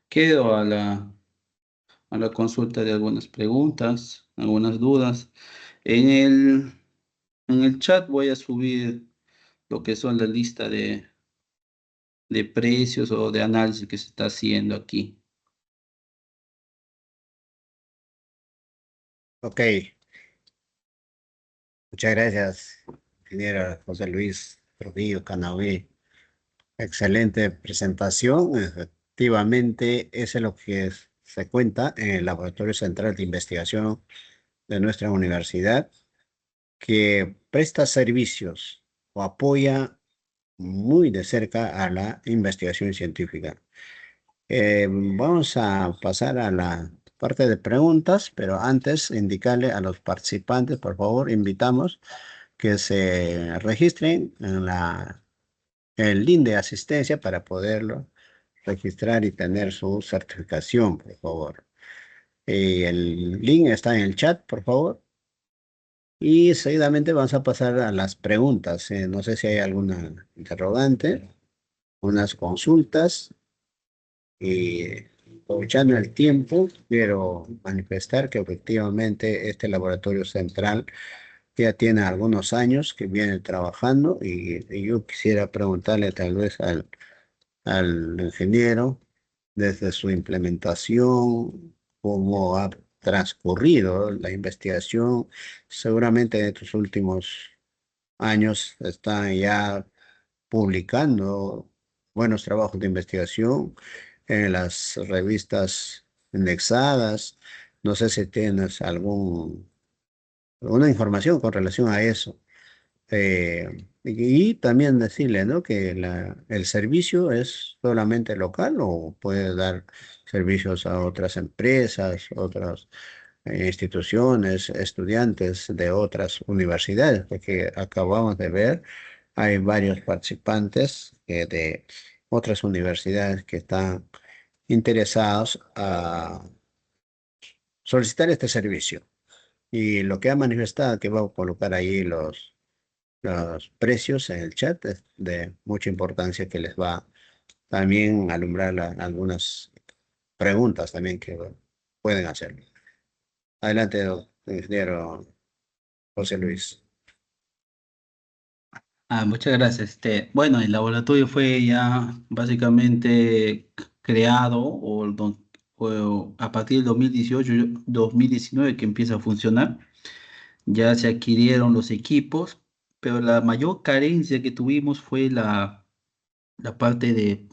Quedo a la consulta de algunas preguntas, algunas dudas. En en el chat voy a subir lo que son la lista de precios o de análisis que se está haciendo aquí. Ok, muchas gracias, ingeniero José Luis Trujillo Canaví. Excelente presentación. Efectivamente, eso es lo que se cuenta en el Laboratorio Central de Investigación de nuestra universidad, que presta servicios o apoya muy de cerca a la investigación científica. Vamos a pasar a la parte de preguntas, pero antes indicarle a los participantes, por favor, invitamos que se registren en el link de asistencia para poderlo registrar y tener su certificación, por favor. El link está en el chat, por favor. Y seguidamente vamos a pasar a las preguntas. No sé si hay alguna interrogante, unas consultas. Y aprovechando el tiempo, quiero manifestar que efectivamente este laboratorio central ya tiene algunos años que viene trabajando y yo quisiera preguntarle tal vez al ingeniero desde su implementación, cómo ha transcurrido la investigación. Seguramente en estos últimos años están ya publicando buenos trabajos de investigación en las revistas indexadas. No sé si tienes alguna información con relación a eso. Y también decirle, ¿no? Que el servicio es solamente local o puede dar servicios a otras empresas, otras instituciones, estudiantes de otras universidades, porque acabamos de ver, hay varios participantes de otras universidades que están interesados a solicitar este servicio. Y lo que ha manifestado que va a colocar ahí los precios en el chat es de mucha importancia que les va también a alumbrar algunas preguntas también que pueden hacer. Adelante, ingeniero José Luis. Muchas gracias. Bueno, el laboratorio fue ya básicamente creado o a partir del 2018, 2019 que empieza a funcionar. Ya se adquirieron los equipos, pero la mayor carencia que tuvimos fue la parte de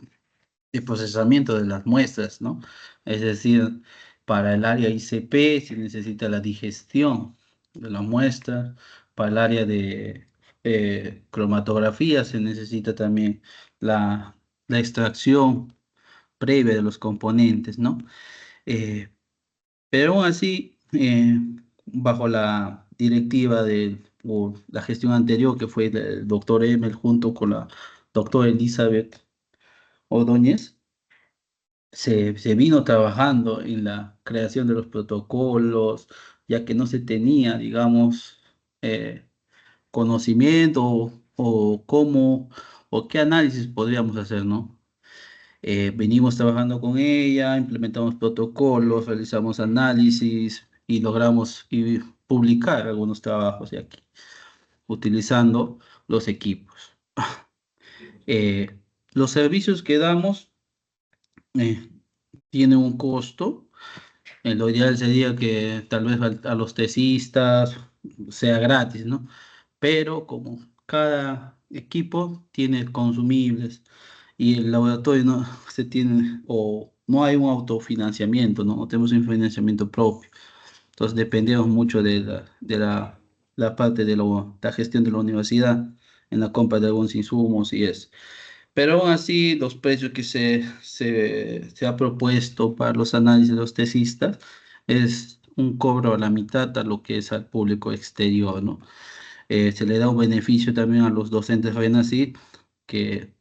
procesamiento de las muestras, ¿no? Es decir, para el área ICP se necesita la digestión de la muestra, para el área de cromatografía se necesita también la extracción previa de los componentes, ¿no? Eh, pero aún así, bajo la directiva o la gestión anterior que fue del doctor Emel junto con la doctora Elizabeth Ordóñez, se vino trabajando en la creación de los protocolos, ya que no se tenía, digamos, conocimiento o cómo o qué análisis podríamos hacer, ¿no? Venimos trabajando con ella, implementamos protocolos, realizamos análisis y logramos publicar algunos trabajos de aquí, utilizando los equipos. Eh, los servicios que damos eh, tienen un costo. Lo ideal sería que tal vez a los tesistas sea gratis, ¿no? Pero como cada equipo tiene consumibles y el laboratorio no se tiene o no hay un autofinanciamiento, ¿no? No tenemos un financiamiento propio. Entonces dependemos mucho la parte de la gestión de la universidad en la compra de algunos insumos y eso. Pero aún así, los precios que se ha propuesto para los análisis de los tesistas es un cobro a la mitad a lo que es al público exterior, ¿no? Se le da un beneficio también a los docentes RENACIT, que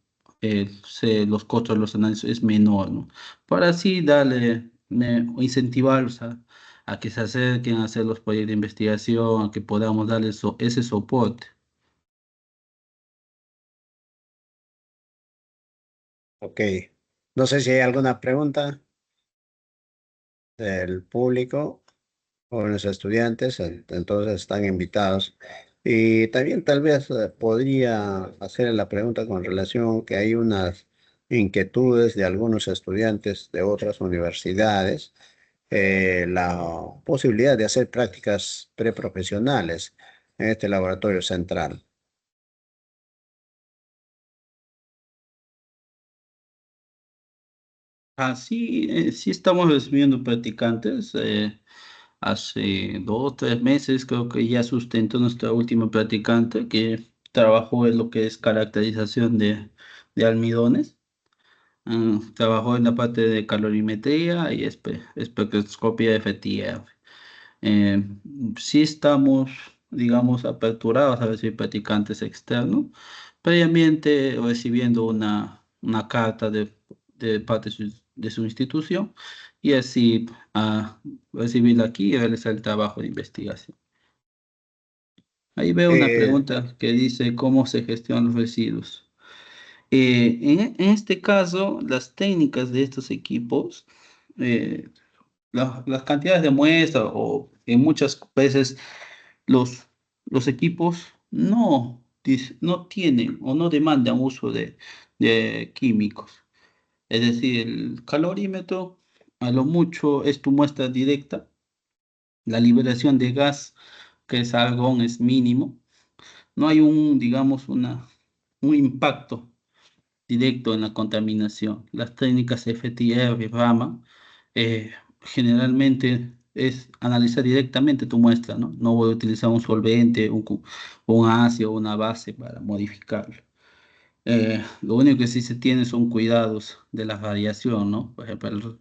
los costos de los análisis es menor, ¿no? Para así darle, incentivarlos a que se acerquen a hacer los proyectos de investigación, a que podamos darles ese soporte. Ok. No sé si hay alguna pregunta del público o de los estudiantes, entonces están invitados. Y también tal vez podría hacer la pregunta con relación que hay unas inquietudes de algunos estudiantes de otras universidades, la posibilidad de hacer prácticas preprofesionales en este laboratorio central. Así, sí estamos recibiendo practicantes. Hace 2 o 3 meses creo que ya sustentó nuestra última practicante que trabajó en lo que es caracterización de almidones. Trabajó en la parte de calorimetría y espectroscopía de FTIR. Eh, sí estamos, digamos, aperturados a recibir practicantes externos, previamente recibiendo una carta de parte de su institución y así recibirla aquí y realizar el trabajo de investigación. Ahí veo una Eh, pregunta que dice cómo se gestionan los residuos. En este caso, las técnicas de estos equipos, eh, las cantidades de muestra o en muchas veces los, los equipos no tienen o no demandan uso de químicos. Es decir, el calorímetro a lo mucho es tu muestra directa, la liberación de gas, que es argón, es mínimo. No hay digamos, un impacto directo en la contaminación. Las técnicas FTR y Raman generalmente es analizar directamente tu muestra, ¿no? No voy a utilizar un solvente, un ácido o una base para modificarlo. Lo único que sí se tiene son cuidados de la radiación, ¿no? Por ejemplo,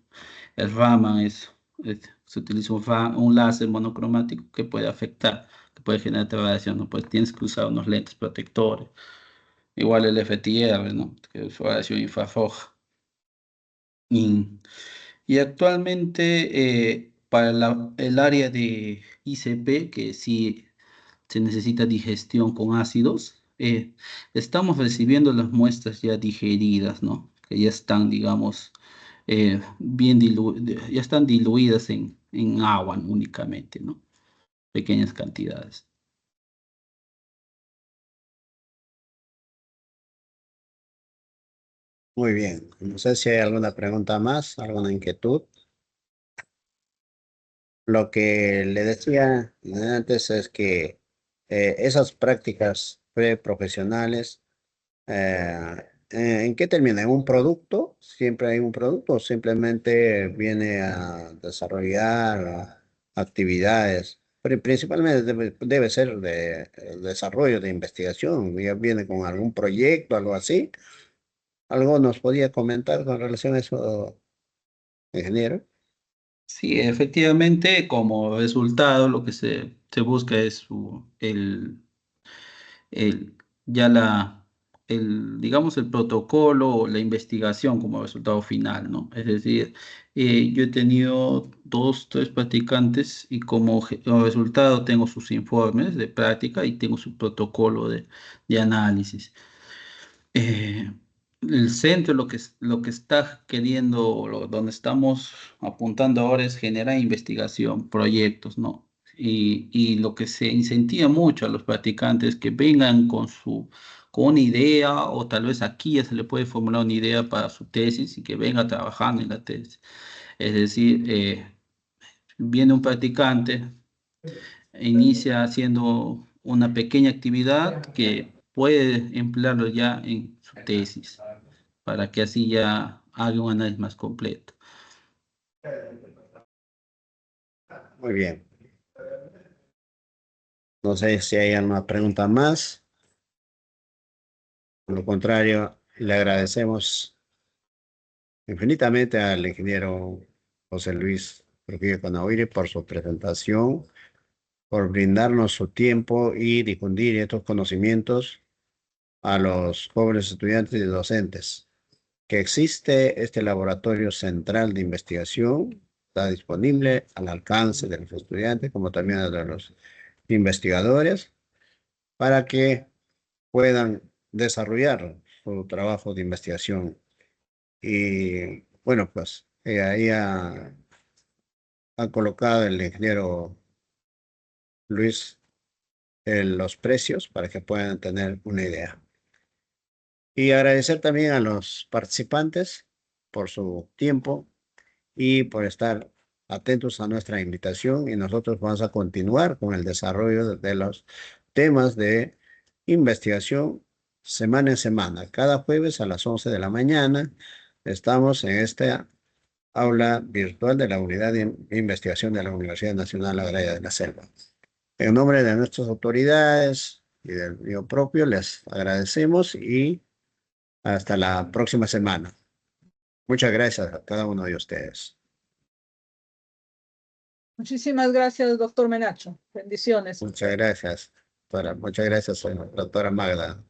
el Raman se utiliza un láser monocromático que puede afectar, que puede generar radiación, ¿no? Pues tienes que usar unos lentes protectores. Igual el FTR, ¿no? Que es radiación infrarroja. Y, y actualmente para el área de ICP, que sí se necesita digestión con ácidos, estamos recibiendo las muestras ya digeridas, ¿no? Que ya están, digamos, ya están diluidas en agua únicamente, ¿no? Pequeñas cantidades. Muy bien. No sé si hay alguna pregunta más, alguna inquietud. Lo que le decía antes es que esas prácticas preprofesionales, ¿en qué termina? ¿En un producto? ¿Siempre hay un producto o simplemente viene a desarrollar actividades? Principalmente debe ser de desarrollo de investigación, ya viene con algún proyecto, algo así. ¿Algo nos podía comentar con relación a eso, ingeniero? Sí, efectivamente, como resultado, lo que se busca es el, ya digamos, el protocolo o la investigación como resultado final, ¿no? Es decir, yo he tenido 2, 3 practicantes y como resultado tengo sus informes de práctica y tengo su protocolo de análisis. Eh, el centro lo que está queriendo, donde estamos apuntando ahora es generar investigación, proyectos, ¿no? Y lo que se incentiva mucho a los practicantes que vengan con una idea, o tal vez aquí ya se le puede formular una idea para su tesis y que venga trabajando en la tesis. Es decir, viene un practicante, inicia haciendo una pequeña actividad que puede emplearlo ya en su tesis, para que así ya haga un análisis más completo. Muy bien. No sé si hay alguna pregunta más. Por lo contrario, le agradecemos infinitamente al ingeniero José Luis Trujillo Conauiri por su presentación, por brindarnos su tiempo y difundir estos conocimientos a los jóvenes estudiantes y docentes. Que existe este laboratorio central de investigación, está disponible al alcance de los estudiantes como también de los investigadores para que puedan desarrollar su trabajo de investigación. Y bueno, pues ahí ha colocado el ingeniero Luis los precios para que puedan tener una idea. Y agradecer también a los participantes por su tiempo y por estar atentos a nuestra invitación, y nosotros vamos a continuar con el desarrollo de los temas de investigación semana en semana. Cada jueves a las 11 de la mañana estamos en esta aula virtual de la Unidad de Investigación de la Universidad Nacional Agraria de la Selva. En nombre de nuestras autoridades y del mío propio, les agradecemos y hasta la próxima semana. Muchas gracias a cada uno de ustedes. Muchísimas gracias, doctor Menacho. Bendiciones. Muchas gracias, doctora. Muchas gracias, doctora Magda.